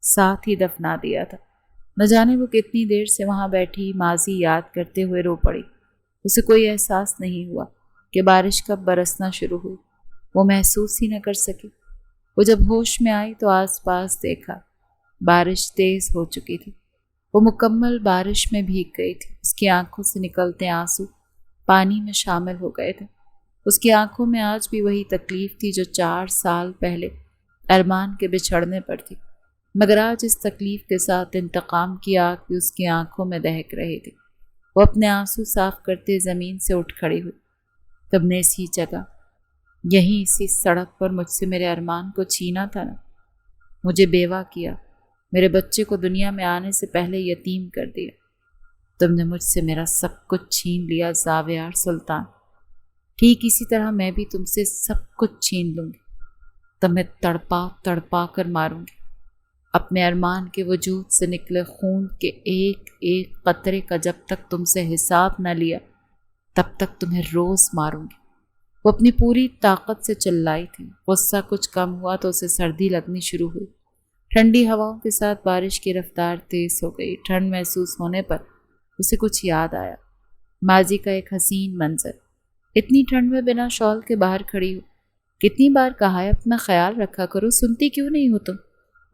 ساتھ ہی دفنا دیا تھا۔ نہ جانے وہ کتنی دیر سے وہاں بیٹھی ماضی یاد کرتے ہوئے رو پڑی۔ اسے کوئی احساس نہیں ہوا کہ بارش کب برسنا شروع ہوئی۔ وہ محسوس ہی نہ کر سکی۔ وہ جب ہوش میں آئی تو آس پاس دیکھا، بارش تیز ہو چکی تھی۔ وہ مکمل بارش میں بھیگ گئی تھی۔ اس کی آنکھوں سے نکلتے آنسو پانی میں شامل ہو گئے تھے۔ اس کی آنکھوں میں آج بھی وہی تکلیف تھی جو 4 سال پہلے ارمان کے بچھڑنے پر تھی، مگر آج اس تکلیف کے ساتھ انتقام کی آگ بھی اس کی آنکھوں میں دہک رہی تھی۔ وہ اپنے آنسو صاف کرتے زمین سے اٹھ کھڑی ہوئی۔ تم نے اسی جگہ، یہیں اسی سڑک پر مجھ سے میرے ارمان کو چھینا تھا نا، مجھے بیوہ کیا، میرے بچے کو دنیا میں آنے سے پہلے یتیم کر دیا۔ تم نے مجھ سے میرا سب کچھ چھین لیا زاویار سلطان، ٹھیک اسی طرح میں بھی تم سے سب کچھ چھین لوں گی، تمہیں تڑپا تڑپا کر ماروں گی، اپنے ارمان کے وجود سے نکلے خون کے ایک ایک قطرے کا جب تک تم سے حساب نہ لیا تب تک تمہیں روز ماروں گی۔ وہ اپنی پوری طاقت سے چلائی تھی۔ غصہ کچھ کم ہوا تو اسے سردی لگنی شروع ہوئی۔ ٹھنڈی ہواؤں کے ساتھ بارش کی رفتار تیز ہو گئی۔ ٹھنڈ محسوس ہونے پر اسے کچھ یاد آیا، ماضی کا ایک حسین منظر۔ اتنی ٹھنڈ میں بنا شال کے باہر کھڑی ہو، کتنی بار کہا ہے اپنا خیال رکھا کرو، سنتی کیوں نہیں ہو تم؟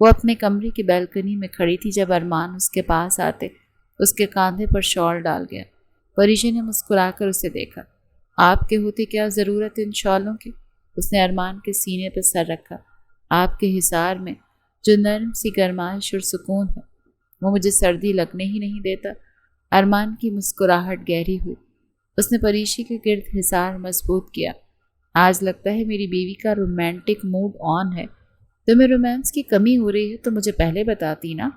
وہ اپنے کمرے کی بیلکنی میں کھڑی تھی جب ارمان اس کے پاس آتے اس کے کاندھے پر شال ڈال گیا۔ پریشا نے مسکرا کر اسے دیکھا۔ آپ کے ہوتے کیا ضرورت ان شالوں کی؟ اس نے ارمان کے سینے پر سر رکھا۔ آپ کے حصار میں جو نرم سی گرمائش اور سکون ہے وہ مجھے سردی لگنے ہی نہیں دیتا۔ ارمان کی مسکراہٹ گہری ہوئی۔ اس نے پریشی کے گرد حصار مضبوط کیا۔ آج لگتا ہے میری بیوی کا رومانٹک موڈ آن ہے۔ تمہیں رومانس کی کمی ہو رہی ہے تو مجھے پہلے بتاتی نا۔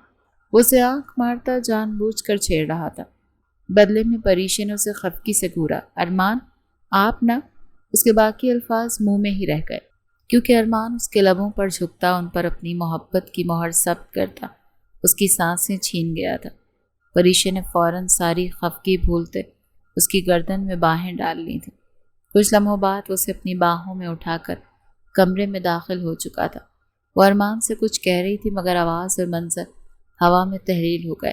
وہ اسے آنکھ مارتا جان بوجھ کر چھیڑ رہا تھا۔ بدلے میں پریشا نے اسے خفگی سے گھورا۔ ارمان، آپ نا۔ اس کے باقی الفاظ منہ میں ہی رہ گئے کیونکہ ارمان اس کے لبوں پر جھکتا ان پر اپنی محبت کی مہر ثبت کرتا اس کی سانسیں چھین گیا تھا۔ پریشا نے فوراً ساری خفگی بھولتے اس کی گردن میں باہیں ڈال لی تھیں۔ کچھ لمحوں بعد وہ اسے اپنی باہوں میں اٹھا کر کمرے میں داخل ہو چکا تھا۔ وہ ارمان سے کچھ کہہ رہی تھی مگر آواز اور منظر ہوا میں تحلیل ہو گئے۔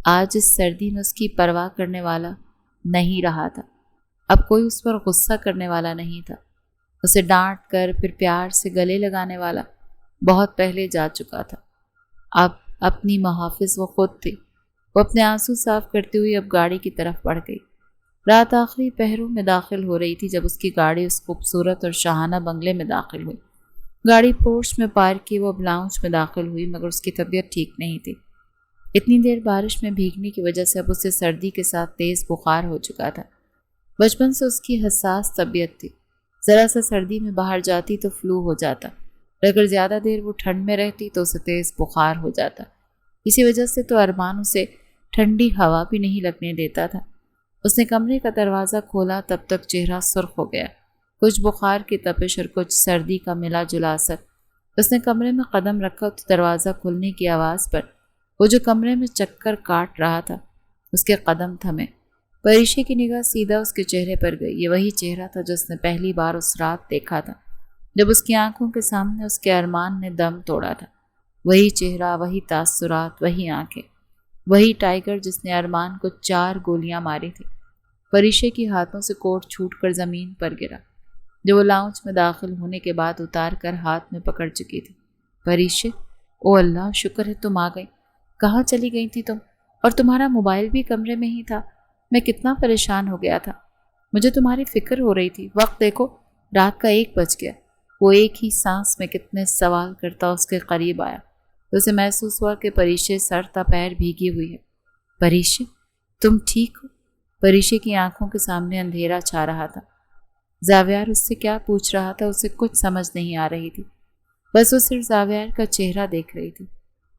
آج اس سردی میں اس کی پرواہ کرنے والا نہیں رہا تھا۔ اب کوئی اس پر غصہ کرنے والا نہیں تھا۔ اسے ڈانٹ کر پھر پیار سے گلے لگانے والا بہت پہلے جا چکا تھا۔ اب اپنی محافظ وہ خود تھی۔ وہ اپنے آنسو صاف کرتے ہوئے اب گاڑی کی طرف بڑھ گئی۔ رات آخری پہروں میں داخل ہو رہی تھی جب اس کی گاڑی اس خوبصورت اور شاہانہ بنگلے میں داخل ہوئی۔ گاڑی پورچ میں پارک کی، وہ اب لاؤنج میں داخل ہوئی مگر اس کی طبیعت ٹھیک نہیں تھی۔ اتنی دیر بارش میں بھیگنے کی وجہ سے اب اسے سردی کے ساتھ تیز بخار ہو چکا تھا۔ بچپن سے اس کی حساس طبیعت تھی، ذرا سا سردی میں باہر جاتی تو فلو ہو جاتا، اگر زیادہ دیر وہ ٹھنڈ میں رہتی تو اسے تیز بخار ہو جاتا۔ اسی وجہ سے تو ارمان اسے ٹھنڈی ہوا بھی نہیں لگنے دیتا تھا۔ اس نے کمرے کا دروازہ کھولا تب تک چہرہ سرخ ہو گیا، کچھ بخار کی تپش اور کچھ سردی کا ملا جلا اثر۔ اس نے کمرے میں قدم رکھا تو دروازہ کھلنے کی آواز پر وہ جو کمرے میں چکر کاٹ رہا تھا اس کے قدم تھمے۔ پریشا کی نگاہ سیدھا اس کے چہرے پر گئی۔ یہ وہی چہرہ تھا جو اس نے پہلی بار اس رات دیکھا تھا جب اس کی آنکھوں کے سامنے اس کے ارمان نے دم توڑا تھا۔ وہی چہرہ، وہی تاثرات، وہی آنکھیں، وہی ٹائیگر جس نے ارمان کو 4 گولیاں ماری تھی۔ پریشا کی ہاتھوں سے کوٹ چھوٹ کر زمین پر گرا جو وہ لاؤنج میں داخل ہونے کے بعد اتار کر ہاتھ میں پکڑ چکی تھی۔ پریشا، او اللہ، شکر ہے تم آ گئی۔ کہاں چلی گئی تھی تم؟ اور تمہارا موبائل بھی کمرے میں ہی تھا۔ میں کتنا پریشان ہو گیا تھا، مجھے تمہاری فکر ہو رہی تھی۔ وقت دیکھو، رات کا 1 بج گیا۔ وہ ایک ہی سانس میں کتنے سوال کرتا اس کے قریب آیا تو اسے محسوس ہوا کہ پریشا سر تا پیر بھیگی ہوئی ہے۔ پریشا، تم ٹھیک ہو؟ پریشا کی آنکھوں کے سامنے اندھیرا چھا رہا تھا۔ زاویار اس سے کیا پوچھ رہا تھا اسے کچھ سمجھ نہیں آ رہی تھی، بس وہ صرف زاویار کا چہرہ دیکھ رہی تھی،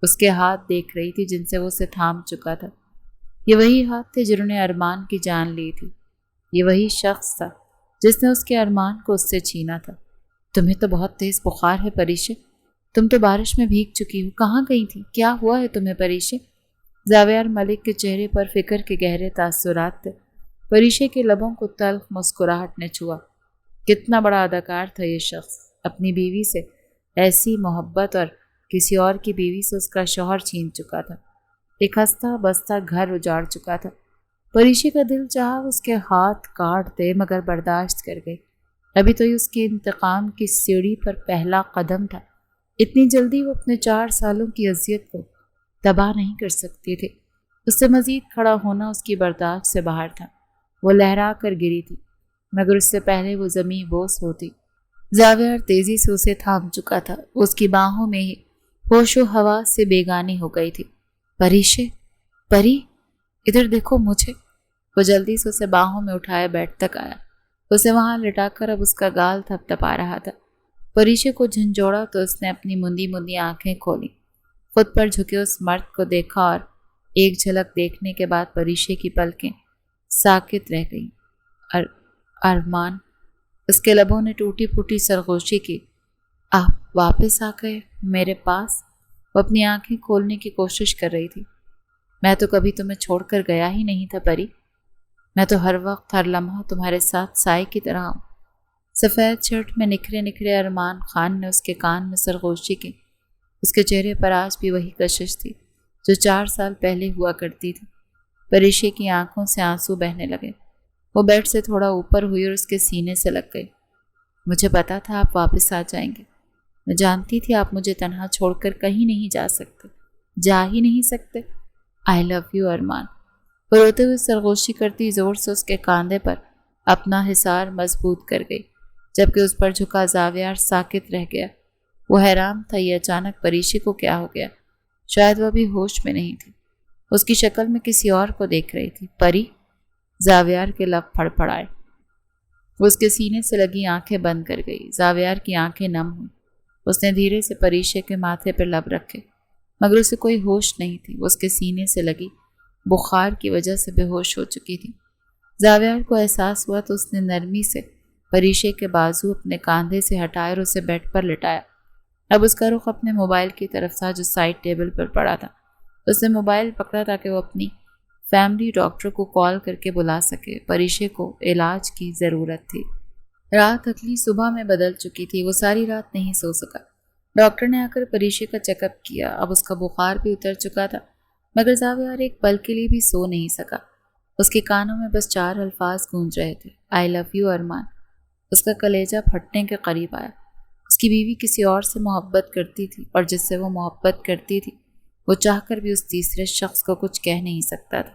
اس کے ہاتھ دیکھ رہی تھی جن سے وہ اسے تھام چکا تھا۔ یہ وہی ہاتھ تھے جنہوں نے ارمان کی جان لی تھی، یہ وہی شخص تھا جس نے اس کے ارمان کو اس سے چھینا تھا۔ تمہیں تو بہت تیز بخار ہے پریشا، تم تو بارش میں بھیگ چکی ہو، کہاں گئی تھی؟ کیا ہوا ہے تمہیں پریشا؟ زاویار ملک کے چہرے پر فکر کے گہرے تاثرات تھے۔ پریشا کے لبوں کو تلخ مسکراہٹ نے چھوا۔ کتنا بڑا اداکار تھا یہ شخص، اپنی بیوی سے ایسی محبت اور کسی اور کی بیوی سے اس کا شوہر چھین چکا تھا۔ ایک ہنستا بستا گھر اجاڑ چکا تھا۔ پریشا کا دل چاہا اس کے ہاتھ کاٹ دے مگر برداشت کر گئی۔ ابھی تو یہ اس کے انتقام کی سیڑھی پر پہلا قدم تھا۔ اتنی جلدی وہ اپنے 4 سالوں کی اذیت کو تباہ نہیں کر سکتی تھی۔ اس سے مزید کھڑا ہونا اس کی برداشت سے باہر تھا۔ وہ لہرا کر گری تھی۔ مگر اس سے پہلے وہ زمین بوس ہوتی۔ زاویار تیزی سے اسے تھام چکا تھا، وہ اس کی باہوں میں ہی ہوش و حواس سے بیگانی ہو گئی تھی۔ پریشے، پری، ادھر دیکھو مجھے۔ وہ جلدی سے اسے باہوں میں اٹھائے بیڈ تک آیا، اسے وہاں لٹا کر اب اس کا گال تھپ تھپا رہا تھا۔ پریشے کو جھنجھوڑا تو اس نے اپنی مندی مندی آنکھیں کھولی، خود پر جھکے اس مرد کو دیکھا اور ایک جھلک دیکھنے کے بعد پریشے کی پلکیں ساکت رہ گئیں۔ ارمان، اس کے لبوں نے ٹوٹی پھوٹی سرگوشی کی۔ آپ واپس آ گئے میرے پاس؟ وہ اپنی آنکھیں کھولنے کی کوشش کر رہی تھی۔ میں تو کبھی تمہیں چھوڑ کر گیا ہی نہیں تھا پری، میں تو ہر وقت ہر لمحہ تمہارے ساتھ سائے کی طرح ہوں۔ سفید شرٹ میں نکھرے نکھرے ارمان خان نے اس کے کان میں سرگوشی کی۔ اس کے چہرے پر آج بھی وہی کشش تھی جو 4 سال پہلے ہوا کرتی تھی۔ پریشے کی آنکھوں سے آنسو بہنے لگے، وہ بیڈ سے تھوڑا اوپر ہوئی اور اس کے سینے سے لگ گئی۔ مجھے پتا تھا آپ واپس آ جائیں گے، میں جانتی تھی آپ مجھے تنہا چھوڑ کر کہیں نہیں جا سکتے، جا ہی نہیں سکتے۔ آئی لو یو ارمان۔ وہ روتے ہوئے سرگوشی کرتی زور سے اس کے کاندھے پر اپنا حصار مضبوط کر گئی، جبکہ اس پر جھکا زاویار ساکت رہ گیا۔ وہ حیران تھا یہ اچانک پریشے کو کیا ہو گیا، شاید وہ ابھی ہوش میں نہیں تھی، اس کی شکل میں کسی اور کو دیکھ رہی تھی۔ پری، زاویار کے لب پھڑ پڑائے، وہ اس کے سینے سے لگی آنکھیں بند کر گئی۔ زاویار کی آنکھیں نم ہوئی، اس نے دھیرے سے پریشے کے ماتھے پر لب رکھے، مگر اسے کوئی ہوش نہیں تھی، وہ اس کے سینے سے لگی بخار کی وجہ سے بے ہوش ہو چکی تھی۔ زاویار کو احساس ہوا تو اس نے نرمی سے پریشے کے بازو اپنے کاندھے سے ہٹائے اور اسے بیڈ پر لٹایا۔ اب اس کا رخ اپنے موبائل کی طرف تھا جو سائڈ ٹیبل پر پڑا تھا۔ اس نے موبائل پکڑا تاکہ وہ اپنی فیملی ڈاکٹر کو کال کر کے بلا سکے۔ پریشے کو علاج کی ضرورت تھی۔ رات اگلی صبح میں بدل چکی تھی، وہ ساری رات نہیں سو سکا۔ ڈاکٹر نے آ کر پریشے کا چیک اپ کیا، اب اس کا بخار بھی اتر چکا تھا، مگر زاویار ایک پل کے لیے بھی سو نہیں سکا۔ اس کے کانوں میں بس 4 الفاظ گونج رہے تھے، آئی لو یو ارمان۔ اس کا کلیجہ پھٹنے کے قریب آیا۔ اس کی بیوی کسی اور سے محبت کرتی تھی، اور جس سے وہ محبت کرتی تھی وہ چاہ کر بھی اس تیسرے شخص کو کچھ کہہ نہیں سکتا تھا،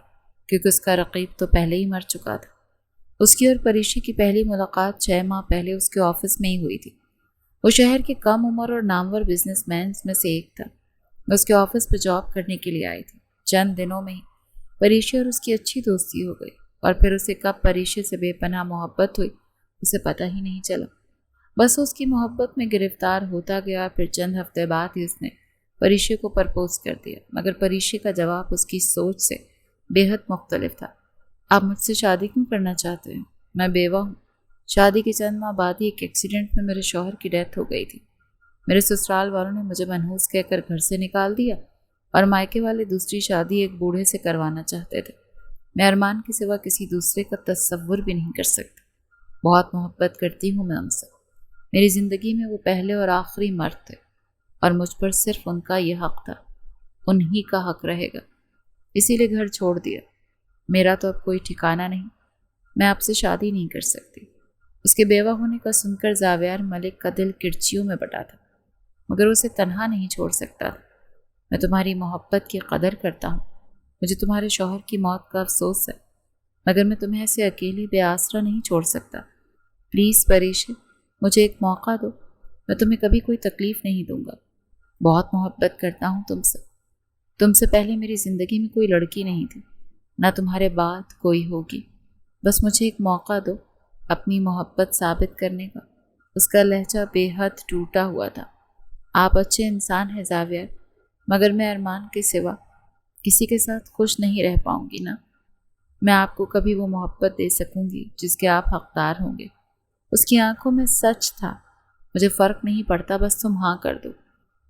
کیونکہ اس کا رقیب تو پہلے ہی مر چکا تھا۔ اس کی اور پریشے کی پہلی ملاقات 6 ماہ پہلے اس کے آفس میں ہی ہوئی تھی۔ وہ شہر کے کم عمر اور نامور بزنس مینز میں سے ایک تھا۔ وہ اس کے آفس پہ جاب کرنے کے لیے آئی تھی۔ چند دنوں میں ہی پریشے اور اس کی اچھی دوستی ہو گئی، اور پھر اسے کب پریشے سے بے پناہ محبت ہوئی اسے پتہ ہی نہیں چلا۔ بس اس کی محبت میں گرفتار ہوتا گیا۔ پھر چند ہفتے بعد ہی اس نے پریشے کو پرپوز کر دیا، مگر پریشے کا جواب اس کی سوچ سے بے حد مختلف تھا۔ آپ مجھ سے شادی کیوں کرنا چاہتے ہیں؟ میں بیوہ ہوں۔ شادی کے چند ماہ بعد ہی ایک ایکسیڈنٹ میں میرے شوہر کی ڈیتھ ہو گئی تھی۔ میرے سسرال والوں نے مجھے منحوس کہہ کر گھر سے نکال دیا، اور مائکے والے دوسری شادی ایک بوڑھے سے کروانا چاہتے تھے۔ میں ارمان کے سوا کسی دوسرے کا تصور بھی نہیں کر سکتا۔ بہت محبت کرتی ہوں میں ان سے۔ میری زندگی میں وہ پہلے اور آخری مرد تھے، اور مجھ پر صرف ان کا یہ حق تھا، انہی کا حق رہے گا۔ اسی لیے گھر چھوڑ دیا۔ میرا تو اب کوئی ٹھکانہ نہیں، میں آپ سے شادی نہیں کر سکتی۔ اس کے بیوہ ہونے کا سن کر زاویار ملک کا دل کرچیوں میں بٹا تھا، مگر اسے تنہا نہیں چھوڑ سکتا تھا۔ میں تمہاری محبت کی قدر کرتا ہوں، مجھے تمہارے شوہر کی موت کا افسوس ہے، مگر میں تمہیں ایسے اکیلے بے آسرا نہیں چھوڑ سکتا۔ پلیز پریشے، مجھے ایک موقع دو، میں تمہیں کبھی کوئی تکلیف نہیں دوں گا۔ بہت محبت کرتا ہوں تم سے پہلے میری زندگی میں کوئی لڑکی نہیں تھی، نہ تمہارے بعد کوئی ہوگی۔ بس مجھے ایک موقع دو اپنی محبت ثابت کرنے کا۔ اس کا لہجہ بے حد ٹوٹا ہوا تھا۔ آپ اچھے انسان ہیں زاویار، مگر میں ارمان کے سوا کسی کے ساتھ خوش نہیں رہ پاؤں گی نا۔ میں آپ کو کبھی وہ محبت دے سکوں گی جس کے آپ حقدار ہوں گے۔ اس کی آنکھوں میں سچ تھا۔ مجھے فرق نہیں پڑتا، بس تم ہاں کر دو۔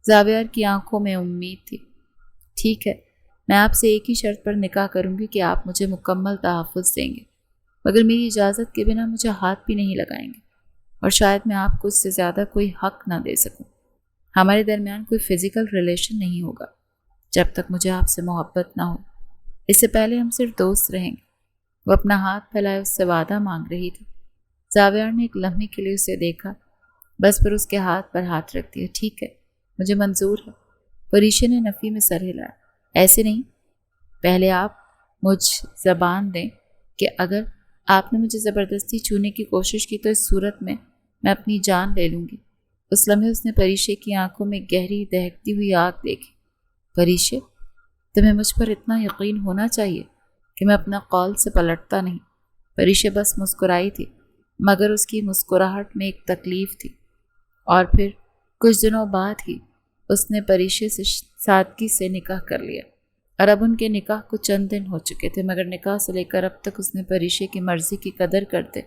زاویار کی آنکھوں میں امید تھی۔ ٹھیک ہے، میں آپ سے ایک ہی شرط پر نکاح کروں گی کہ آپ مجھے مکمل تحفظ دیں گے، مگر میری اجازت کے بنا مجھے ہاتھ بھی نہیں لگائیں گے، اور شاید میں آپ کو اس سے زیادہ کوئی حق نہ دے سکوں۔ ہمارے درمیان کوئی فزیکل ریلیشن نہیں ہوگا جب تک مجھے آپ سے محبت نہ ہو۔ اس سے پہلے ہم صرف دوست رہیں گے۔ وہ اپنا ہاتھ پھیلائے اس سے وعدہ مانگ رہی تھی۔ زاویار نے ایک لمحے کے لیے اسے دیکھا، بس پھر اس کے ہاتھ پر ہاتھ رکھ دیا۔ ٹھیک ہے، مجھے منظور ہے۔ پریشے نے نفی میں سر ہلایا۔ ایسے نہیں، پہلے آپ مجھ زبان دیں کہ اگر آپ نے مجھے زبردستی چھونے کی کوشش کی تو اس صورت میں اپنی جان لے لوں گی۔ اس لمحے اس نے پریشے کی آنکھوں میں گہری دہکتی ہوئی آگ دیکھی۔ پریشے، تمہیں مجھ پر اتنا یقین ہونا چاہیے کہ میں اپنا قول سے پلٹتا نہیں۔ پریشے بس مسکرائی تھی، مگر اس کی مسکراہٹ میں ایک تکلیف تھی۔ اور پھر کچھ دنوں بعد ہی اس نے پریشے سے سادگی سے نکاح کر لیا، اور اب ان کے نکاح کو چند دن ہو چکے تھے، مگر نکاح سے لے کر اب تک اس نے پریشے کی مرضی کی قدر کرتے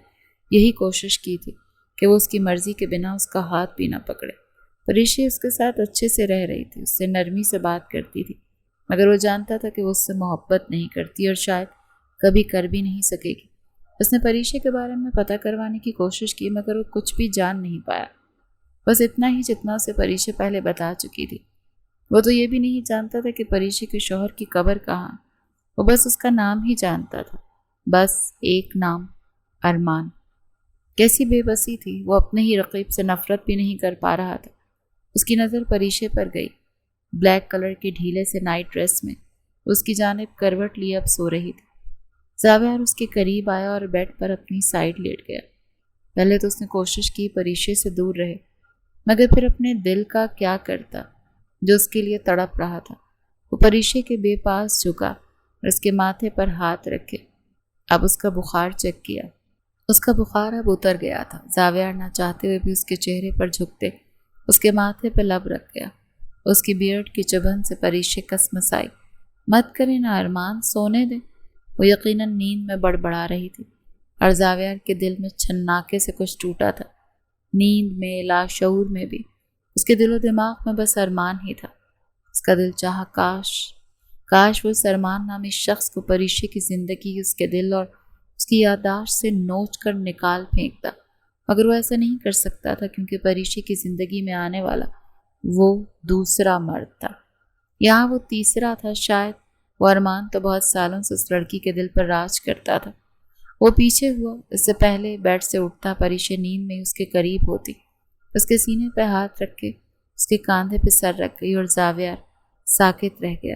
یہی کوشش کی تھی کہ وہ اس کی مرضی کے بنا اس کا ہاتھ بھی نہ پکڑے۔ پریشے اس کے ساتھ اچھے سے رہ رہی تھی، اس سے نرمی سے بات کرتی تھی، مگر وہ جانتا تھا کہ وہ اس سے محبت نہیں کرتی اور شاید کبھی کر بھی نہیں سکے گی۔ اس نے پریشے کے بارے میں پتہ کروانے کی کوشش کی، مگر وہ کچھ بھی جان نہیں پایا، بس اتنا ہی جتنا اسے پریشے پہلے بتا چکی تھی۔ وہ تو یہ بھی نہیں جانتا تھا کہ پریشے کے شوہر کی قبر کہاں، وہ بس اس کا نام ہی جانتا تھا، بس ایک نام، ارمان۔ کیسی بے بسی تھی، وہ اپنے ہی رقیب سے نفرت بھی نہیں کر پا رہا تھا۔ اس کی نظر پریشے پر گئی، بلیک کلر کے ڈھیلے سے نائٹ ڈریس میں اس کی جانب کروٹ لیے اب سو رہی تھی۔ زاویار اس کے قریب آیا اور بیڈ پر اپنی سائیڈ لیٹ گیا۔ پہلے تو اس نے کوشش کی پریشے سے دور رہے، مگر پھر اپنے دل کا کیا کرتا جو اس کے لیے تڑپ رہا تھا۔ وہ پریشے کے بے پاس جھکا اور اس کے ماتھے پر ہاتھ رکھے۔ اب اس کا بخار چیک کیا، اس کا بخار اب اتر گیا تھا۔ زاویار نہ چاہتے ہوئے بھی اس کے چہرے پر جھکتے اس کے ماتھے پہ لب رکھ گیا۔ اس کی بیئرڈ کی چبھن سے پریشے کسمسائی، مت کرے نا ارمان، سونے دے۔ وہ یقیناً نیند میں بڑبڑا رہی تھی، اور زاویار کے دل میں چھناکے سے کچھ ٹوٹا تھا۔ نیند میں، لاشعور میں بھی اس کے دل و دماغ میں بس ارمان ہی تھا۔ اس کا دل چاہا کاش وہ اس ارمان نامی شخص کو پریشے کی زندگی، اس کے دل اور اس کی یادداشت سے نوچ کر نکال پھینکتا، مگر وہ ایسا نہیں کر سکتا تھا، کیونکہ پریشے کی زندگی میں آنے والا وہ دوسرا مرد تھا۔ یہاں وہ تیسرا تھا شاید۔ وہ ارمان تو بہت سالوں سے اس لڑکی کے دل پر راج کرتا تھا۔ وہ پیچھے ہوا، اس سے پہلے بیڈ سے اٹھتا پریشے نیند میں اس کے قریب ہوتی، اس کے سینے پہ ہاتھ رکھ کے اس کے کاندھے پہ سر رکھ گئی، اور زاویار ساکت رہ گیا۔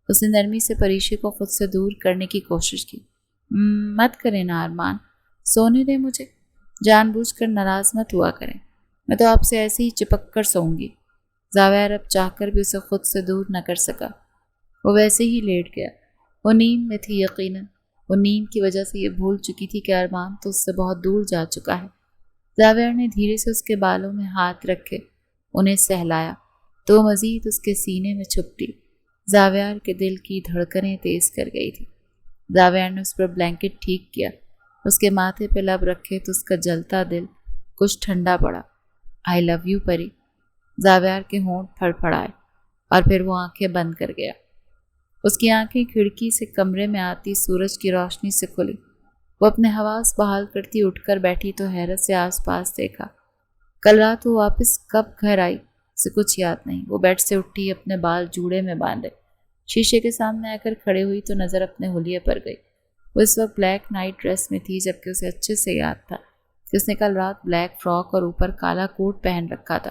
اس نے نرمی سے پریشے کو خود سے دور کرنے کی کوشش کی۔ مت کرے نا ارمان، سونے دے مجھے، جان بوجھ کر ناراض مت ہوا کریں، میں تو آپ سے ایسے ہی چپک کر سوؤں گی۔ زاویار اب چاہ کر بھی اسے خود سے دور نہ کر سکا۔ وہ ویسے ہی لیٹ گیا۔ وہ نیند میں تھی یقیناً، وہ نیند کی وجہ سے یہ بھول چکی تھی کہ ارمان تو اس سے بہت دور جا چکا ہے۔ زاویار نے دھیرے سے اس کے بالوں میں ہاتھ رکھے انہیں سہلایا تو وہ مزید اس کے سینے میں چھپٹی۔ زاویار کے دل کی دھڑکنیں تیز کر گئی تھی۔ زاویار نے اس پر بلینکٹ ٹھیک کیا، اس کے ماتھے پہ لب رکھے تو اس کا جلتا دل کچھ ٹھنڈا پڑا۔ آئی لو یو پری۔ زاویار کے ہونٹ پھڑ پھڑائے اور پھر وہ آنکھیں بند کر گیا۔ اس کی آنکھیں کھڑکی سے کمرے میں آتی سورج کی روشنی سے کھلی۔ وہ اپنے حواس بحال کرتی اٹھ کر بیٹھی تو حیرت سے آس پاس دیکھا۔ کل رات وہ واپس کب گھر آئی اسے کچھ یاد نہیں۔ وہ بیڈ سے اٹھی، اپنے بال جوڑے میں باندھے، شیشے کے سامنے آ کر کھڑے ہوئی تو نظر اپنے حلیے پر گئی۔ وہ اس وقت بلیک نائٹ ڈریس میں تھی، جبکہ اسے اچھے سے یاد تھا کہ اس نے کل رات بلیک فراک اور اوپر کالا کوٹ پہن رکھا تھا۔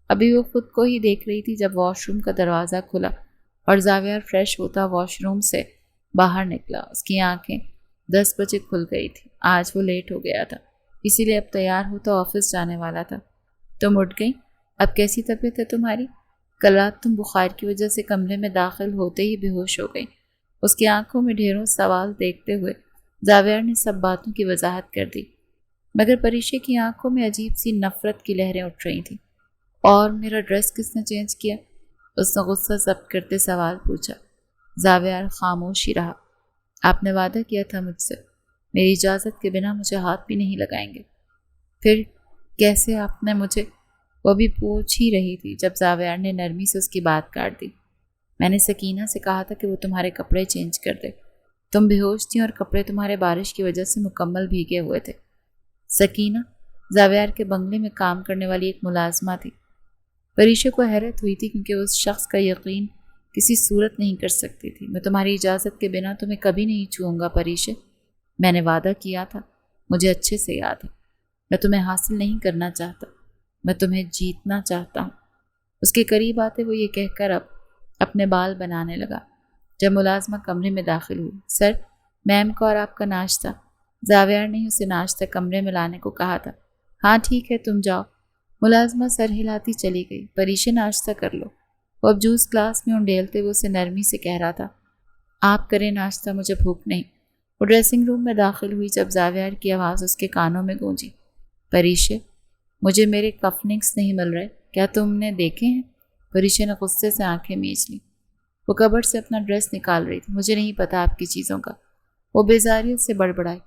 ابھی وہ خود کو ہی دیکھ رہی تھی جب واش روم کا دروازہ کھلا اور زاویار فریش ہوتا واش روم سے باہر نکلا۔ اس کی آنکھیں 10 بجے کھل گئی تھی۔ آج وہ لیٹ ہو گیا تھا، اسی لیے اب تیار ہو تو آفس جانے والا تھا۔ تم اٹھ گئی؟ اب کیسی طبیعت ہے تمہاری؟ کل رات تم بخار کی وجہ سے کمرے میں داخل ہوتے ہی بے ہوش ہو گئی۔ اس کی آنکھوں میں ڈھیروں سوال دیکھتے ہوئے زاویار نے سب باتوں کی وضاحت کر دی، مگر پریشے کی آنکھوں میں عجیب سی نفرت کی لہریں اٹھ رہی تھیں۔ اور میرا ڈریس کس نے چینج کیا؟ اس نے غصہ ضبط کرتے سوال پوچھا۔ زاویار خاموش ہی رہا۔ آپ نے وعدہ کیا تھا مجھ سے، میری اجازت کے بنا مجھے ہاتھ بھی نہیں لگائیں گے۔ پھر کیسے آپ نے مجھے؟ وہ بھی پوچھ ہی رہی تھی جب زاویار نے نرمی سے اس کی بات کاٹ دی۔ میں نے سکینہ سے کہا تھا کہ وہ تمہارے کپڑے چینج کر دے۔ تم بے ہوش تھی اور کپڑے تمہارے بارش کی وجہ سے مکمل بھیگے ہوئے تھے۔ سکینہ زاویار کے بنگلے میں کام کرنے والی ایک ملازمہ تھی۔ پریشے کو حیرت ہوئی تھی کیونکہ اس شخص کا یقین کسی صورت نہیں کر سکتی تھی۔ میں تمہاری اجازت کے بنا تمہیں کبھی نہیں چھوؤں گا پریشے، میں نے وعدہ کیا تھا، مجھے اچھے سے یاد ہے۔ میں تمہیں حاصل نہیں کرنا چاہتا، میں تمہیں جیتنا چاہتا ہوں۔ اس کے قریب آتے وہ یہ کہہ کر اب اپنے بال بنانے لگا۔ جب ملازمہ کمرے میں داخل ہوئی، سر، میم کو اور آپ کا ناشتہ۔ زاویار نے اسے ناشتہ کمرے میں لانے کو کہا تھا۔ ہاں ٹھیک ہے تم جاؤ۔ ملازمہ سر ہلاتی چلی گئی۔ پریشے ناشتہ کر لو۔ وہ اب جوس گلاس میں انڈیلتے ہوئے اسے نرمی سے کہہ رہا تھا، آپ کریں ناشتہ، مجھے بھوک نہیں۔ وہ ڈریسنگ روم میں داخل ہوئی جب زاویار کی آواز اس کے کانوں میں گونجی، پریشے مجھے میرے کفنگس نہیں مل رہے، کیا تم نے دیکھے ہیں؟ پریشے نے غصے سے آنکھیں میچ لیں۔ وہ کبرڈ سے اپنا ڈریس نکال رہی تھی۔ مجھے نہیں پتا آپ کی چیزوں کا، وہ بیزاریت سے بڑبڑائی۔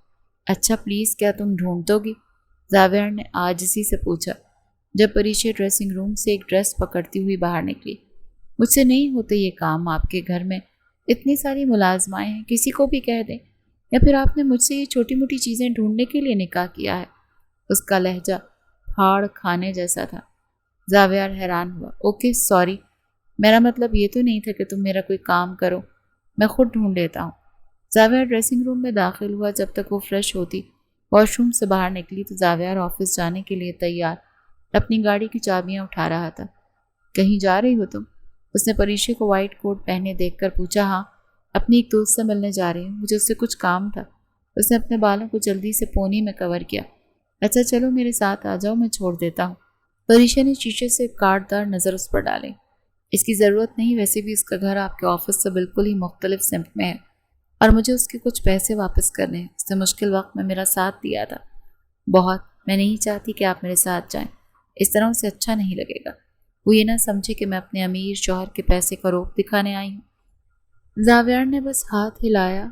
اچھا پلیز کیا تم ڈھونڈ دو گی؟ زاویار نے عاجزی سے پوچھا جب پریشے ڈریسنگ روم سے ایک ڈریس پکڑتی ہوئی باہر نکلی۔ مجھ سے نہیں ہوتے یہ کام، آپ کے گھر میں اتنی ساری ملازمائیں ہیں، کسی کو بھی کہہ دیں، یا پھر آپ نے مجھ سے یہ چھوٹی موٹی چیزیں ڈھونڈنے کے لیے نکاح کیا ہے؟ اس کا لہجہ پھاڑ کھانے جیسا تھا۔ زاویار حیران ہوا۔ اوکے سوری، میرا مطلب یہ تو نہیں تھا کہ تم میرا کوئی کام کرو، میں خود ڈھونڈ لیتا ہوں۔ زاویار ڈریسنگ روم میں داخل ہوا۔ جب تک وہ فریش ہوتی واش روم سے باہر نکلی تو زاویار آفس جانے کے لیے تیار اپنی گاڑی کی چابیاں اٹھا رہا تھا۔ کہیں جا رہی ہو تم؟ اس نے پریشے کو وائٹ کوٹ پہنے دیکھ کر پوچھا۔ ہاں، اپنی ایک دوست سے ملنے جا رہی ہوں، مجھے اس سے کچھ کام تھا۔ اس نے اپنے بالوں کو جلدی سے پونی میں کور کیا۔ اچھا چلو میرے ساتھ آ جاؤ، میں چھوڑ دیتا ہوں۔ پریشے نے شیشے سے کاٹ دار نظر اس پر ڈالے۔ اس کی ضرورت نہیں، ویسے بھی اس کا گھر آپ کے آفس سے بالکل ہی مختلف سمت میں ہے اور مجھے اس کے کچھ پیسے واپس کرنے ہیں۔ اس نے مشکل وقت میں میرا ساتھ دیا تھا بہت، میں نہیں چاہتی کہ آپ میرے ساتھ جائیں، اس طرح اسے اچھا نہیں لگے گا۔ وہ یہ نہ سمجھے کہ میں اپنے امیر شوہر کے پیسے کا روپ دکھانے آئی ہوں۔ زاویار نے بس ہاتھ ہلایا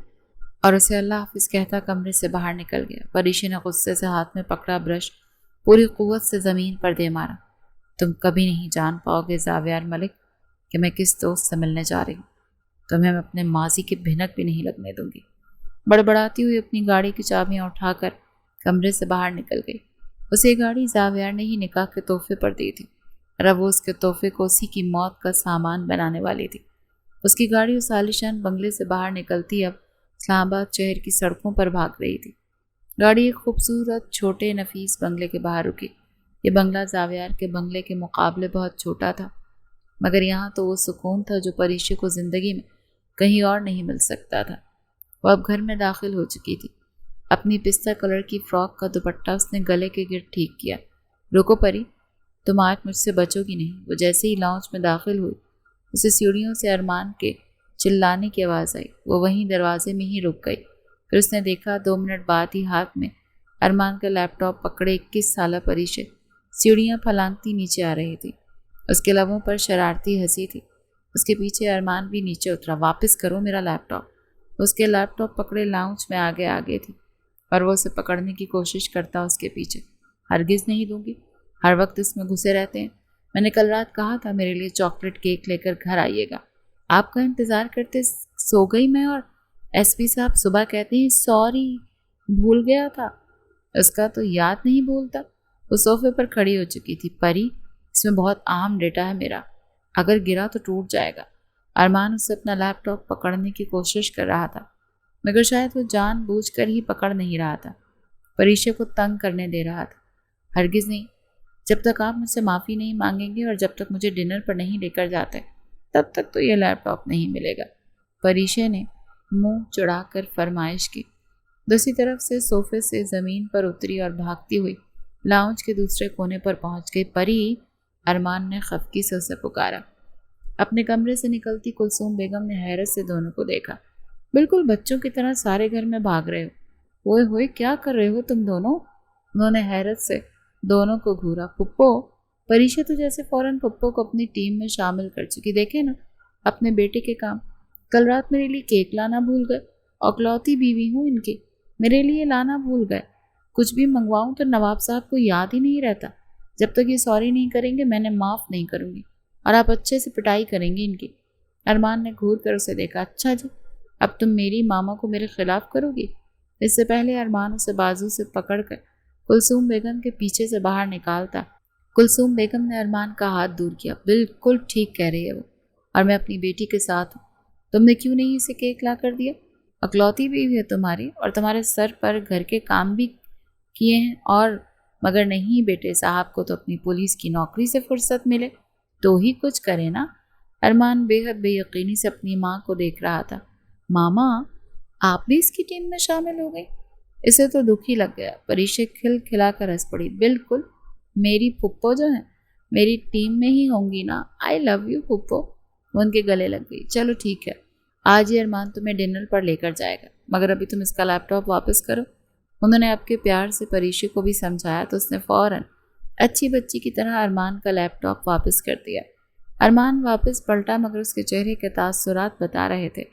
اور اسے اللہ حافظ کہتا کمرے سے باہر نکل گیا۔ پریشے نے غصے سے ہاتھ میں پکڑا برش پوری قوت سے زمین پر دے مارا۔ تم کبھی نہیں جان پاؤ گے زاویار ملک کہ میں کس دوست سے ملنے جا رہی ہوں، تمہیں میں اپنے ماضی کی بھنک بھی نہیں لگنے دوں گی۔ بڑبڑاتی ہوئی اپنی گاڑی کی چابیاں اٹھا کر کمرے سے باہر نکل گئی۔ اسے گاڑی زاویار نے ہی نکاح کے تحفے پر دی تھی اور اب وہ اس کے تحفے کو اسی کی موت کا سامان بنانے والی تھی۔ اس کی گاڑی اس عالیشان بنگلے سے باہر نکلتی اب اسلام آباد شہر کی سڑکوں پر بھاگ رہی تھی۔ گاڑی ایک خوبصورت چھوٹے نفیس بنگلے کے باہر رکی۔ یہ بنگلہ زاویار کے بنگلے کے مقابلے بہت چھوٹا تھا، مگر یہاں تو وہ سکون تھا جو پریشے کو زندگی میں کہیں اور نہیں مل سکتا تھا۔ وہ اب گھر میں داخل ہو چکی تھی۔ اپنی پستہ کلر کی فراک کا دوپٹہ اس نے گلے کے گرد ٹھیک کیا۔ رکو پری، تم آج مجھ سے بچو گی نہیں۔ وہ جیسے ہی لاؤنج میں داخل ہوئی اسے سیڑھیوں سے ارمان کے چلانے کی آواز آئی۔ وہ وہیں دروازے میں ہی رک گئی۔ پھر اس نے دیکھا 2 منٹ بعد ہی ہاتھ میں ارمان کا لیپ ٹاپ پکڑے 21 سالہ پریشے سیڑھیاں پھلانگتی نیچے آ رہی تھی۔ اس کے لبوں پر شرارتی ہنسی تھی۔ اس کے پیچھے ارمان بھی نیچے اترا۔ واپس کرو میرا لیپ ٹاپ۔ اس کے لیپ ٹاپ پکڑے لاؤنج میں آگے تھی اور وہ اسے پکڑنے کی کوشش کرتا اس کے پیچھے۔ ہرگز نہیں دوں گی، ہر وقت اس میں گھسے رہتے ہیں۔ میں نے کل رات کہا تھا میرے لیے چاکلیٹ کیک لے کر گھر آئیے گا، آپ کا انتظار کرتے سو گئی میں، اور ایس پی صاحب صبح کہتے ہیں سوری بھول گیا تھا۔ اس کا تو یاد نہیں بھولتا۔ وہ صوفے پر کھڑی ہو چکی تھی۔ پری، اس میں بہت اہم ڈیٹا ہے میرا، اگر گرا تو ٹوٹ جائے گا۔ ارمان اس سے اپنا لیپ ٹاپ پکڑنے کی کوشش کر رہا تھا، مگر شاید وہ جان بوجھ کر ہی پکڑ نہیں رہا تھا، پریشے کو تنگ کرنے دے رہا تھا۔ ہرگز نہیں، جب تک آپ مجھ سے معافی نہیں مانگیں گے اور جب تک مجھے ڈنر پر نہیں لے کر جاتے تب تک تو یہ لیپ ٹاپ نہیں ملے گا۔ پریشے نے منہ چڑھا کر فرمائش کی۔ دوسری طرف سے صوفے سے زمین پر اتری اور بھاگتی ہوئی لاؤنج کے دوسرے کونے پر پہنچ گئی۔ پری، ارمان نے خفگی سے اسے پکارا۔ اپنے کمرے سے نکلتی کلثوم بیگم نے حیرت سے دونوں کو دیکھا۔ بالکل بچوں کی طرح سارے گھر میں بھاگ رہے ہو، ہوئے ہوئے کیا کر رہے ہو تم دونوں؟ انہوں نے حیرت سے دونوں کو گھورا۔ پپو، پریشا تو جیسے فوراً پپو کو اپنی ٹیم میں شامل کر چکی۔ دیکھے نا اپنے بیٹے کے کام، کل رات میرے لیے کیک لانا بھول گئے، اکلوتی بیوی ہوں ان کی، میرے لیے لانا بھول گئے۔ کچھ بھی منگواؤں تو نواب صاحب کو یاد ہی نہیں رہتا۔ جب تک یہ سوری نہیں کریں گے میں نے معاف نہیں کروں گی، اور آپ اچھے سے پٹائی کریں گے ان کی۔ ارمان نے گھور کر اسے دیکھا۔ اچھا جی، اب تم میری ماما کو میرے خلاف کرو گی؟ اس سے پہلے ارمان اسے بازو سے پکڑ کر کلثوم بیگم کے پیچھے سے باہر نکالتا، کلثوم بیگم نے ارمان کا ہاتھ دور کیا۔ بالکل ٹھیک کہہ رہی ہے وہ، اور میں اپنی بیٹی کے ساتھ ہوں۔ تم نے کیوں نہیں اسے کیک لا کر دیا؟ اکلوتی بیوی ہے تمہاری، اور تمہارے سر پر گھر کے کام بھی کیے ہیں، اور مگر نہیں بیٹے صاحب کو تو اپنی پولیس کی نوکری سے فرصت ملے تو ہی کچھ کرے نا۔ ارمان بے حد بے یقینی سے اپنی ماں کو دیکھ رہا تھا۔ ماما، آپ بھی اس کی ٹیم میں شامل ہو گئی؟ اسے تو دکھ ہی لگ گیا۔ پریشے کھل کھلا کر ہنس پڑی۔ بالکل، میری پھپھو جو ہیں میری ٹیم میں ہی ہوں گی نا۔ آئی لو یو پھپھو۔ وہ ان کے گلے لگ گئی۔ چلو ٹھیک ہے، آج یہ ارمان تمہیں ڈنر پر لے کر جائے گا، مگر ابھی تم اس کا لیپ ٹاپ واپس کرو۔ انہوں نے آپ کے پیار سے پریشے کو بھی سمجھایا تو اس نے فوراً اچھی بچی کی طرح ارمان کا لیپ ٹاپ واپس کر دیا۔ ارمان واپس پلٹا مگر اس کے چہرے کے تاثرات بتا رہے تھے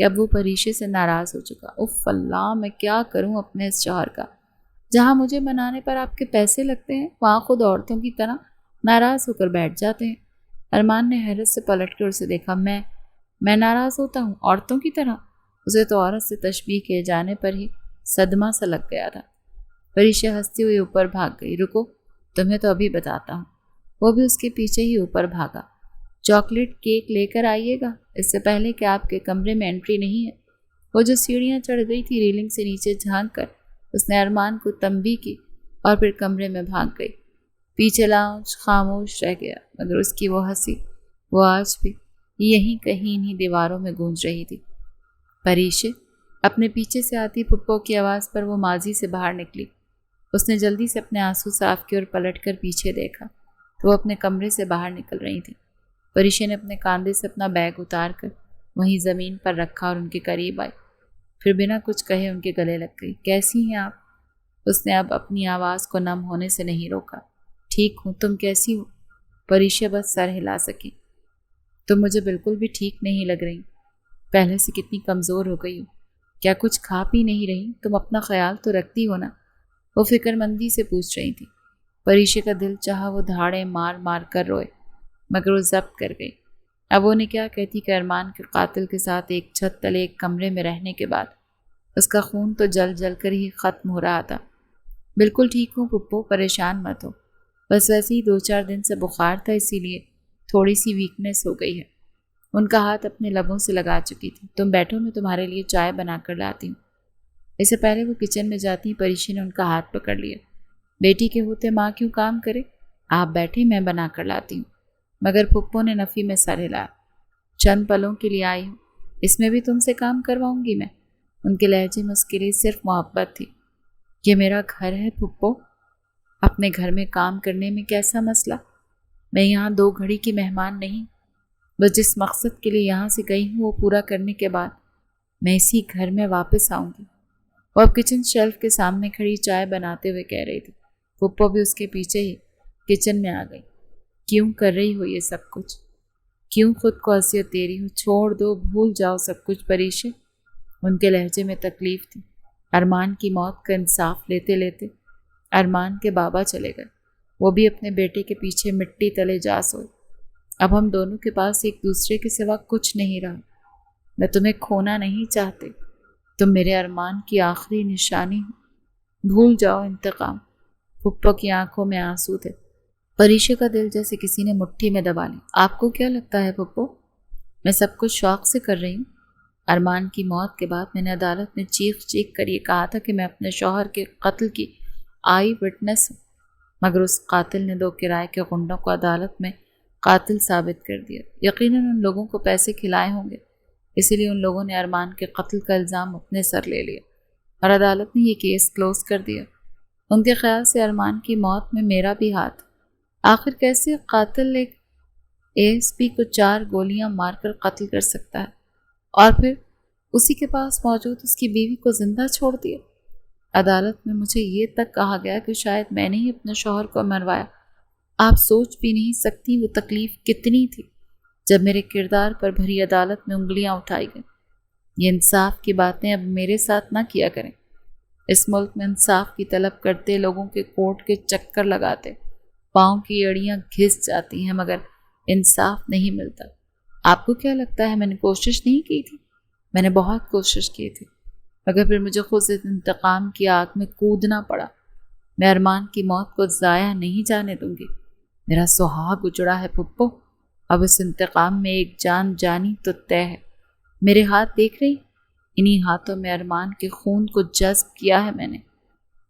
کہ اب وہ پریشے سے ناراض ہو چکا۔ اف اللہ، میں کیا کروں اپنے اس شوہر کا؟ جہاں مجھے منانے پر آپ کے پیسے لگتے ہیں وہاں خود عورتوں کی طرح ناراض ہو کر بیٹھ جاتے ہیں۔ ارمان نے حیرت سے پلٹ کر اسے دیکھا۔ میں ناراض ہوتا ہوں عورتوں کی طرح؟ اسے تو عورت سے تشبیہ کیے جانے پر ہی صدمہ سا لگ گیا تھا۔ پریشا ہنستی ہوئی اوپر بھاگ گئی۔ رکو، تمہیں تو ابھی بتاتا ہوں۔ وہ بھی اس کے پیچھے ہی اوپر بھاگا۔ چاکلیٹ کیک لے کر آئیے گا اس سے پہلے کہ آپ کے کمرے میں انٹری نہیں ہے۔ وہ جو سیڑھیاں چڑھ گئی تھی ریلنگ سے نیچے جھانک کر اس نے ارمان کو تنبیہ کی اور پھر کمرے میں بھاگ گئی۔ پیچھے لاؤنج خاموش رہ گیا مگر اس کی وہ ہنسی وہ آج بھی یہیں کہیں انہیں دیواروں میں گونج رہی تھی۔ پریشے اپنے پیچھے سے آتی پھپھو کی آواز پر وہ ماضی سے باہر نکلی۔ اس نے جلدی سے اپنے آنسو صاف کیے اور پلٹ کر پیچھے دیکھا تو وہ اپنے کمرے سے باہر نکل رہی تھی۔ پریشے نے اپنے کاندھے سے اپنا بیگ اتار کر وہیں زمین پر رکھا اور ان کے قریب آئی، پھر بنا کچھ کہے ان کے گلے لگ گئی۔ کیسی ہیں آپ؟ اس نے اب اپنی آواز کو نم ہونے سے نہیں روکا۔ ٹھیک ہوں، تم کیسی ہو؟ پریشا بس سر ہلا سکی۔ تم مجھے بالکل بھی ٹھیک نہیں لگ رہی، پہلے سے کتنی کمزور ہو گئی ہو۔ کیا کچھ کھا پی نہیں رہی؟ تم اپنا خیال تو رکھتی ہو نا؟ وہ فکر مندی سے پوچھ رہی تھی۔ پریشا کا دل چاہا وہ دھاڑے مار مار کر روئے مگر وہ ضبط کر گئی۔ اب وہ نے کیا کہتی کہ ارمان کے قاتل کے ساتھ ایک چھت تلے ایک کمرے میں رہنے کے بعد اس کا خون تو جل جل کر ہی ختم ہو رہا تھا۔ بالکل ٹھیک ہوں پھپھو، پریشان مت ہو، بس ویسے ہی 2-4 دن سے بخار تھا، اسی لیے تھوڑی سی ویکنس ہو گئی ہے۔ ان کا ہاتھ اپنے لبوں سے لگا چکی تھی۔ تم بیٹھو، میں تمہارے لیے چائے بنا کر لاتی ہوں۔ اس سے پہلے وہ کچن میں جاتی پریشا نے ان کا ہاتھ پکڑ لیا۔ بیٹی کے ہوتے ماں کیوں کام کرے؟ آپ بیٹھے، میں بنا کر لاتی ہوں۔ مگر پھپھو نے نفی میں سر ہلایا۔ چند پلوں کے لیے آئی ہوں، اس میں بھی تم سے کام کرواؤں گی میں؟ ان کے لہجے میں اس کے لیے صرف محبت تھی۔ یہ میرا گھر ہے پھپھو، اپنے گھر میں کام کرنے میں کیسا مسئلہ؟ میں یہاں 2 گھڑی کی مہمان نہیں، بس جس مقصد کے لیے یہاں سے گئی ہوں وہ پورا کرنے کے بعد میں اسی گھر میں واپس آؤں گی۔ وہ اب کچن شیلف کے سامنے کھڑی چائے بناتے ہوئے کہہ رہی تھی۔ پھپھو بھی اس کے پیچھے ہی کچن میں آ گئی۔ کیوں کر رہی ہو یہ سب کچھ؟ کیوں خود کو اذیت دے رہی ہو؟ چھوڑ دو، بھول جاؤ سب کچھ پریشے۔ ان کے لہجے میں تکلیف تھی۔ ارمان کی موت کا انصاف لیتے لیتے ارمان کے بابا چلے گئے، وہ بھی اپنے بیٹے کے پیچھے مٹی تلے جا سوئے۔ اب ہم دونوں کے پاس ایک دوسرے کے سوا کچھ نہیں رہا۔ میں تمہیں کھونا نہیں چاہتے، تم میرے ارمان کی آخری نشانی ہو۔ بھول جاؤ انتقام۔ پھپھو کی آنکھوں میں آنسو تھے۔ پریشا کا دل جیسے کسی نے مٹھی میں دبا لی۔ آپ کو کیا لگتا ہے پھپھو، میں سب کچھ شوق سے کر رہی ہوں؟ ارمان کی موت کے بعد میں نے عدالت میں چیخ چیخ کر یہ کہا تھا کہ میں اپنے شوہر کے قتل کی آئی وٹنس ہوں، مگر اس قاتل نے 2 کرائے کے غنڈوں کو عدالت میں قاتل ثابت کر دیا۔ یقیناً ان لوگوں کو پیسے کھلائے ہوں گے، اسی لیے ان لوگوں نے ارمان کے قتل کا الزام اپنے سر لے لیا اور عدالت نے یہ کیس کلوز کر دیا۔ ان کے خیال سے ارمان کی موت میں میرا بھی ہاتھ۔ آخر کیسے قاتل ایک ASP کو 4 گولیاں مار کر قتل کر سکتا ہے اور پھر اسی کے پاس موجود اس کی بیوی کو زندہ چھوڑ دیا؟ عدالت میں مجھے یہ تک کہا گیا کہ شاید میں نے ہی اپنے شوہر کو مروایا۔ آپ سوچ بھی نہیں سکتی وہ تکلیف کتنی تھی جب میرے کردار پر بھری عدالت میں انگلیاں اٹھائی گئیں۔ یہ انصاف کی باتیں اب میرے ساتھ نہ کیا کریں۔ اس ملک میں انصاف کی طلب کرتے لوگوں کے کورٹ کے چکر لگاتے پاؤں کی اڑیاں گھس جاتی ہیں مگر انصاف نہیں ملتا۔ آپ کو کیا لگتا ہے میں نے کوشش نہیں کی تھی؟ میں نے بہت کوشش کی تھی مگر پھر مجھے خود سے انتقام کی آگ میں کودنا پڑا۔ میں ارمان کی موت کو ضائع نہیں جانے دوں گی۔ میرا سہاگ اجڑا ہے پھپھو، اب اس انتقام میں ایک جان جانی تو طے ہے۔ میرے ہاتھ دیکھ رہی؟ انہی ہاتھوں میں ارمان کے خون کو جذب کیا ہے میں نے،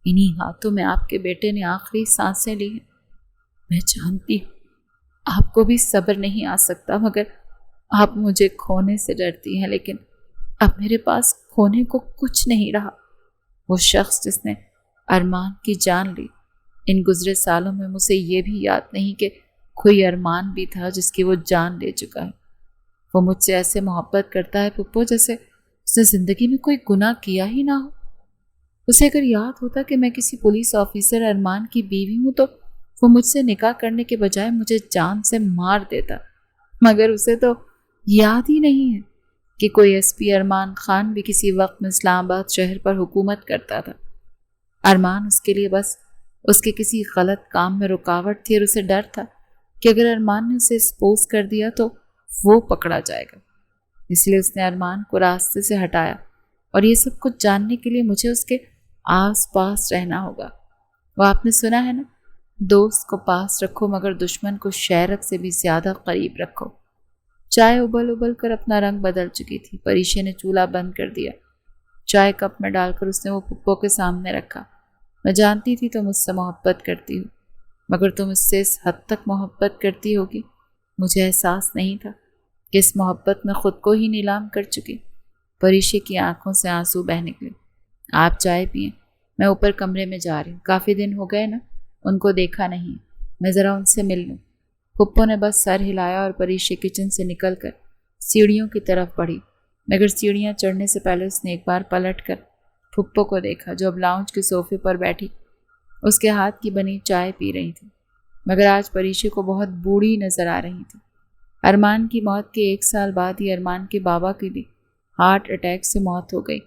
انہی ہاتھوں میں آپ کے بیٹے نے آخری سانسیں لی ہیں۔ میں جانتی ہوں آپ کو بھی صبر نہیں آ سکتا مگر آپ مجھے کھونے سے ڈرتی ہیں، لیکن اب میرے پاس کھونے کو کچھ نہیں رہا۔ وہ شخص جس نے ارمان کی جان لی، ان گزرے سالوں میں مجھے یہ بھی یاد نہیں کہ کوئی ارمان بھی تھا جس کی وہ جان لے چکا ہے۔ وہ مجھ سے ایسے محبت کرتا ہے پھپھو جیسے اس نے زندگی میں کوئی گناہ کیا ہی نہ ہو۔ اسے اگر یاد ہوتا کہ میں کسی پولیس آفیسر ارمان کی بیوی ہوں تو وہ مجھ سے نکاح کرنے کے بجائے مجھے جان سے مار دیتا، مگر اسے تو یاد ہی نہیں ہے کہ کوئی ایس پی ارمان خان بھی کسی وقت میں اسلام آباد شہر پر حکومت کرتا تھا۔ ارمان اس کے لیے بس اس کے کسی غلط کام میں رکاوٹ تھی، اور اسے ڈر تھا کہ اگر ارمان نے اسے اسپوز کر دیا تو وہ پکڑا جائے گا، اس لیے اس نے ارمان کو راستے سے ہٹایا، اور یہ سب کچھ جاننے کے لیے مجھے اس کے آس پاس رہنا ہوگا۔ وہ آپ نے سنا ہے نا، دوست کو پاس رکھو مگر دشمن کو شہرک سے بھی زیادہ قریب رکھو۔ چائے ابل ابل کر اپنا رنگ بدل چکی تھی۔ پریشے نے چولہا بند کر دیا، چائے کپ میں ڈال کر اس نے وہ پھپھو کے سامنے رکھا۔ میں جانتی تھی تم مجھ سے محبت کرتی ہو، مگر تم اس سے اس حد تک محبت کرتی ہوگی مجھے احساس نہیں تھا کہ اس محبت میں خود کو ہی نیلام کر چکی۔ پریشے کی آنکھوں سے آنسو بہہ نکلے۔ آپ چائے پئیں، میں اوپر کمرے میں جا رہی ہوں، کافی دن ہو گئے نا ان کو دیکھا نہیں، میں ذرا ان سے مل لوں۔ پھپھو نے بس سر ہلایا اور پریشے کچن سے نکل کر سیڑھیوں کی طرف بڑھی، مگر سیڑھیاں چڑھنے سے پہلے اس نے ایک بار پلٹ کر پھپھو کو دیکھا جو اب لاؤنج کے صوفے پر بیٹھی اس کے ہاتھ کی بنی چائے پی رہی تھی، مگر آج پریشے کو بہت بوڑھی نظر آ رہی تھی۔ ارمان کی موت کے 1 سال بعد ہی ارمان کے بابا کی بھی ہارٹ اٹیک سے موت ہو گئی۔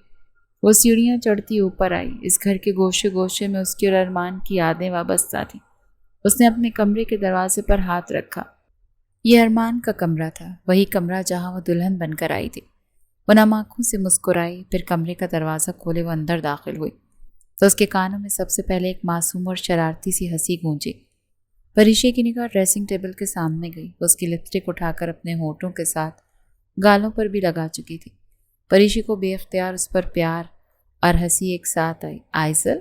وہ سیڑھیاں چڑھتی اوپر آئی۔ اس گھر کے گوشے گوشے میں اس کی اور ارمان کی یادیں وابستہ تھیں۔ اس نے اپنے کمرے کے دروازے پر ہاتھ رکھا۔ یہ ارمان کا کمرہ تھا، وہی کمرہ جہاں وہ دلہن بن کر آئی تھی۔ وہ نم آنکھوں سے مسکرائی، پھر کمرے کا دروازہ کھولے وہ اندر داخل ہوئی تو اس کے کانوں میں سب سے پہلے ایک معصوم اور شرارتی سی ہنسی گونجی۔ پریشے کی نگاہ ڈریسنگ ٹیبل کے سامنے گئی۔ وہ اس کی لپسٹک اٹھا کر اپنے ہونٹوں کے ساتھ گالوں پر بھی لگا چکی تھی۔ پریشے کو بے اختیار اس پر پیار اور ہنسی ایک ساتھ آئی۔ آئزل،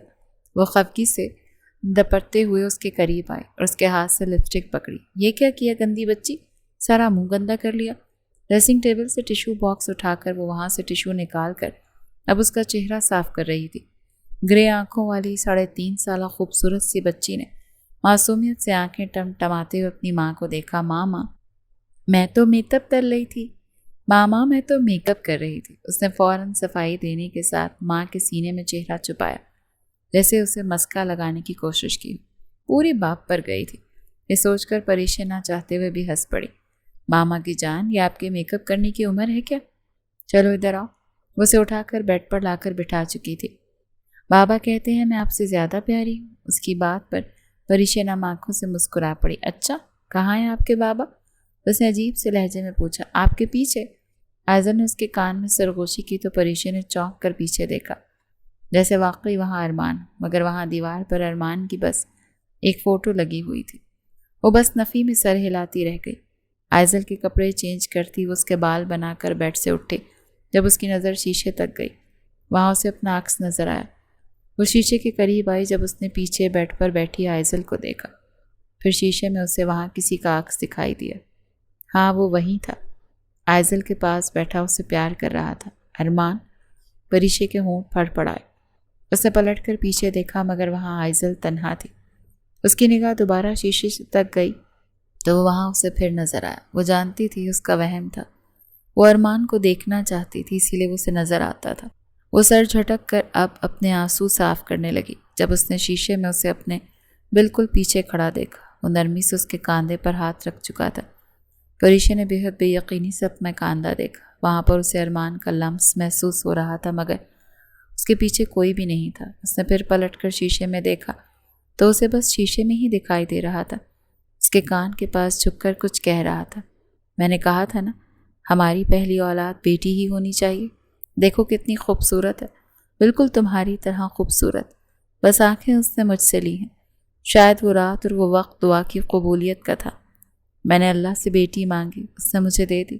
وہ خفگی سے دپٹتے ہوئے اس کے قریب آئے اور اس کے ہاتھ سے لپسٹک پکڑی۔ یہ کیا کیا گندی بچی، سارا منہ گندا کر لیا۔ ڈریسنگ ٹیبل سے ٹیشو باکس اٹھا کر وہ وہاں سے ٹیشو نکال کر اب اس کا چہرہ صاف کر رہی تھی۔ گرے آنکھوں والی 3.5 سالہ خوبصورت سی بچی نے معصومیت سے آنکھیں ٹمٹماتے ہوئے اپنی ماں کو دیکھا۔ ماما، میں تو میک اپ کر رہی تھی، ماما میں تو میک اپ کر رہی تھی۔ اس نے فوراً صفائی دینے کے ساتھ ماں کے سینے میں چہرہ چھپایا، جیسے اسے مسکا لگانے کی کوشش کی۔ پوری باپ پر گئی تھی۔ یہ سوچ کر پریشے نہ چاہتے ہوئے بھی ہنس پڑی۔ ماما کی جان، یہ آپ کے میک اپ کرنے کی عمر ہے کیا؟ چلو ادھر آؤ۔ وہ اسے اٹھا کر بیڈ پر لا کر بٹھا چکی تھی۔ بابا کہتے ہیں میں آپ سے زیادہ پیاری ہوں۔ اس کی بات پر پریشے نم آنکھوں سے مسکرا پڑی۔ اچھا، کہاں ہیں آپ کے بابا؟ اس نے عجیب سے لہجے میں پوچھا۔ آپ کے پیچھے۔ آئزل نے اس کے کان میں سرگوشی کی تو پریشے نے چونک کر پیچھے دیکھا، جیسے واقعی وہاں ارمان، مگر وہاں دیوار پر ارمان کی بس ایک فوٹو لگی ہوئی تھی۔ وہ بس نفی میں سر ہلاتی رہ گئی۔ آئزل کے کپڑے چینج کرتی وہ اس کے بال بنا کر بیڈ سے اٹھے۔ جب اس کی نظر شیشے تک گئی، وہاں اسے اپنا عکس نظر آیا۔ وہ شیشے کے قریب آئی جب اس نے پیچھے بیڈ پر بیٹھی آئزل کو دیکھا، پھر شیشے میں اسے وہاں کسی کا عکس دکھائی دیا۔ ہاں، وہ وہی تھا، آئزل کے پاس بیٹھا اسے پیار کر رہا تھا۔ ارمان، پریشے کے ہونٹ پھڑ پڑائے۔ اس نے پلٹ کر پیچھے دیکھا، مگر وہاں آئزل تنہا تھی۔ اس کی نگاہ دوبارہ شیشے تک گئی تو وہ وہاں اسے پھر نظر آیا۔ وہ جانتی تھی اس کا وہم تھا، وہ ارمان کو دیکھنا چاہتی تھی، اسی لیے وہ اسے نظر آتا تھا۔ وہ سر جھٹک کر اب اپنے آنسو صاف کرنے لگی جب اس نے شیشے میں اسے اپنے بالکل پیچھے کھڑا دیکھا۔ وہ نرمی سے اس کے کاندھے پر ہاتھ رکھ چکا تھا۔ پریشے نے بے حد بے یقینی سے اپنا کاندھا دیکھا۔ وہاں پر اسے ارمان کا لمس محسوس ہو رہا تھا، مگر اس کے پیچھے کوئی بھی نہیں تھا۔ اس نے پھر پلٹ کر شیشے میں دیکھا تو اسے بس شیشے میں ہی دکھائی دے رہا تھا۔ اس کے کان کے پاس جھک کر کچھ کہہ رہا تھا۔ میں نے کہا تھا نا، ہماری پہلی اولاد بیٹی ہی ہونی چاہیے۔ دیکھو کتنی خوبصورت ہے، بالکل تمہاری طرح خوبصورت۔ بس آنکھیں اس نے مجھ سے لی ہیں۔ شاید وہ رات اور وہ وقت دعا کی قبولیت کا تھا۔ میں نے اللہ سے بیٹی مانگی، اس نے مجھے دے دی۔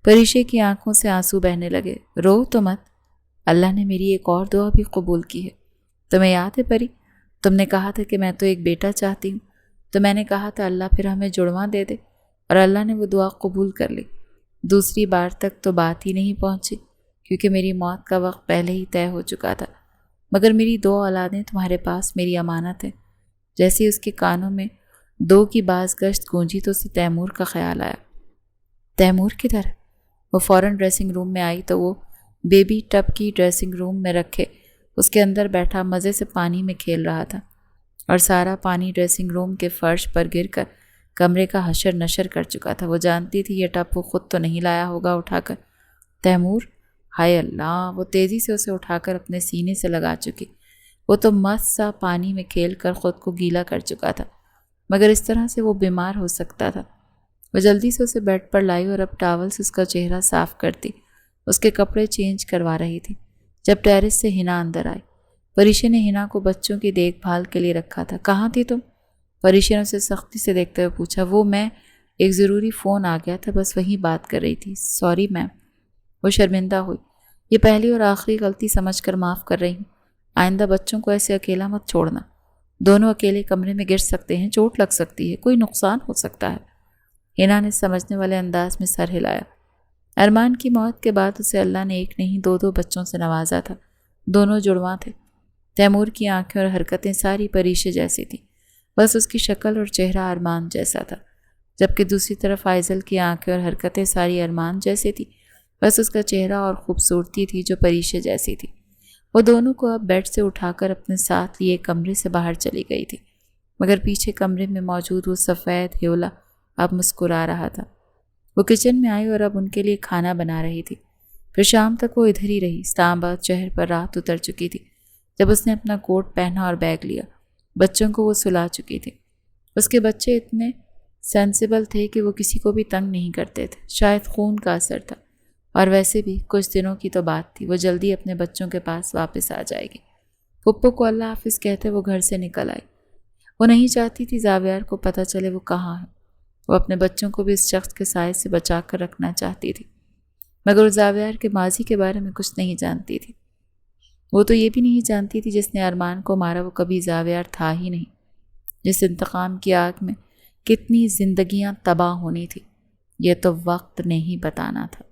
پریشے کی آنکھوں سے آنسو بہنے لگے۔ رو تو مت، اللہ نے میری ایک اور دعا بھی قبول کی ہے۔ تمہیں یاد ہے پری، تم نے کہا تھا کہ میں تو ایک بیٹا چاہتی ہوں، تو میں نے کہا تھا اللہ پھر ہمیں جڑواں دے دے، اور اللہ نے وہ دعا قبول کر لی۔ دوسری بار تک تو بات ہی نہیں پہنچی، کیونکہ میری موت کا وقت پہلے ہی طے ہو چکا تھا۔ مگر میری 2 اولادیں تمہارے پاس میری امانت ہیں۔ جیسے اس کے کانوں میں 2 کی باز گشت گونجی تو اسے تیمور کا خیال آیا۔ تیمور کدھر؟ وہ فوراً ڈریسنگ روم میں آئی تو وہ بیبی ٹب کی ڈریسنگ روم میں رکھے اس کے اندر بیٹھا مزے سے پانی میں کھیل رہا تھا، اور سارا پانی ڈریسنگ روم کے فرش پر گر کر کمرے کا حشر نشر کر چکا تھا۔ وہ جانتی تھی یہ ٹب وہ خود تو نہیں لایا ہوگا اٹھا کر۔ تیمور! ہائے اللہ! وہ تیزی سے اسے اٹھا کر اپنے سینے سے لگا چکی۔ وہ تو مست سا پانی میں کھیل کر خود کو گیلا کر چکا تھا، مگر اس طرح سے وہ بیمار ہو سکتا تھا۔ وہ جلدی سے اسے بیڈ پر لائی اور اب ٹاول سے اس کا چہرہ صاف کرتی اس کے کپڑے چینج کروا رہی تھی جب ٹیرس سے ہنا اندر آئی۔ پریشا نے ہنا کو بچوں کی دیکھ بھال کے لیے رکھا تھا۔ کہاں تھی تم؟ پریشا نے اسے سختی سے دیکھتے ہوئے پوچھا۔ وہ میں ایک ضروری فون آ گیا تھا، بس وہیں بات کر رہی تھی۔ Sorry ma'am. وہ شرمندہ ہوئی۔ یہ پہلی اور آخری غلطی سمجھ کر معاف کر رہی ہوں، آئندہ بچوں کو ایسے اکیلا مت چھوڑنا۔ دونوں اکیلے کمرے میں گر سکتے ہیں، چوٹ لگ سکتی ہے، کوئی نقصان ہو سکتا ہے۔ ہنا نے سمجھنے والے انداز میں سر ہلایا۔ ارمان کی موت کے بعد اسے اللہ نے ایک نہیں 2 بچوں سے نوازا تھا، دونوں جڑواں تھے۔ تیمور کی آنکھیں اور حرکتیں ساری پریشے جیسی تھیں، بس اس کی شکل اور چہرہ ارمان جیسا تھا، جبکہ دوسری طرف آئزل کی آنکھیں اور حرکتیں ساری ارمان جیسی تھی، بس اس کا چہرہ اور خوبصورتی تھی جو پریشے جیسی تھی۔ وہ دونوں کو اب بیڈ سے اٹھا کر اپنے ساتھ لیے کمرے سے باہر چلی گئی تھی، مگر پیچھے کمرے میں موجود وہ سفید ہیولا اب مسکرا رہا تھا۔ وہ کچن میں آئی اور اب ان کے لیے کھانا بنا رہی تھی۔ پھر شام تک وہ ادھر ہی رہی۔ اسلام آباد شہر پر رات اتر چکی تھی جب اس نے اپنا کوٹ پہنا اور بیگ لیا۔ بچوں کو وہ سلا چکی تھی۔ اس کے بچے اتنے سینسیبل تھے کہ وہ کسی کو بھی تنگ نہیں کرتے تھے، شاید خون کا اثر تھا، اور ویسے بھی کچھ دنوں کی تو بات تھی، وہ جلدی اپنے بچوں کے پاس واپس آ جائے گی۔ پھپھو کو اللہ حافظ کہتے وہ گھر سے نکل آئی۔ وہ نہیں چاہتی تھی زاویار کو پتہ چلے وہ کہاں ہے۔ وہ اپنے بچوں کو بھی اس شخص کے سائے سے بچا کر رکھنا چاہتی تھی، مگر وہ زاویار کے ماضی کے بارے میں کچھ نہیں جانتی تھی۔ وہ تو یہ بھی نہیں جانتی تھی جس نے ارمان کو مارا وہ کبھی زاویار تھا ہی نہیں، جس انتقام کی آگ میں کتنی زندگیاں تباہ ہونی تھی یہ تو وقت نے ہی بتانا تھا۔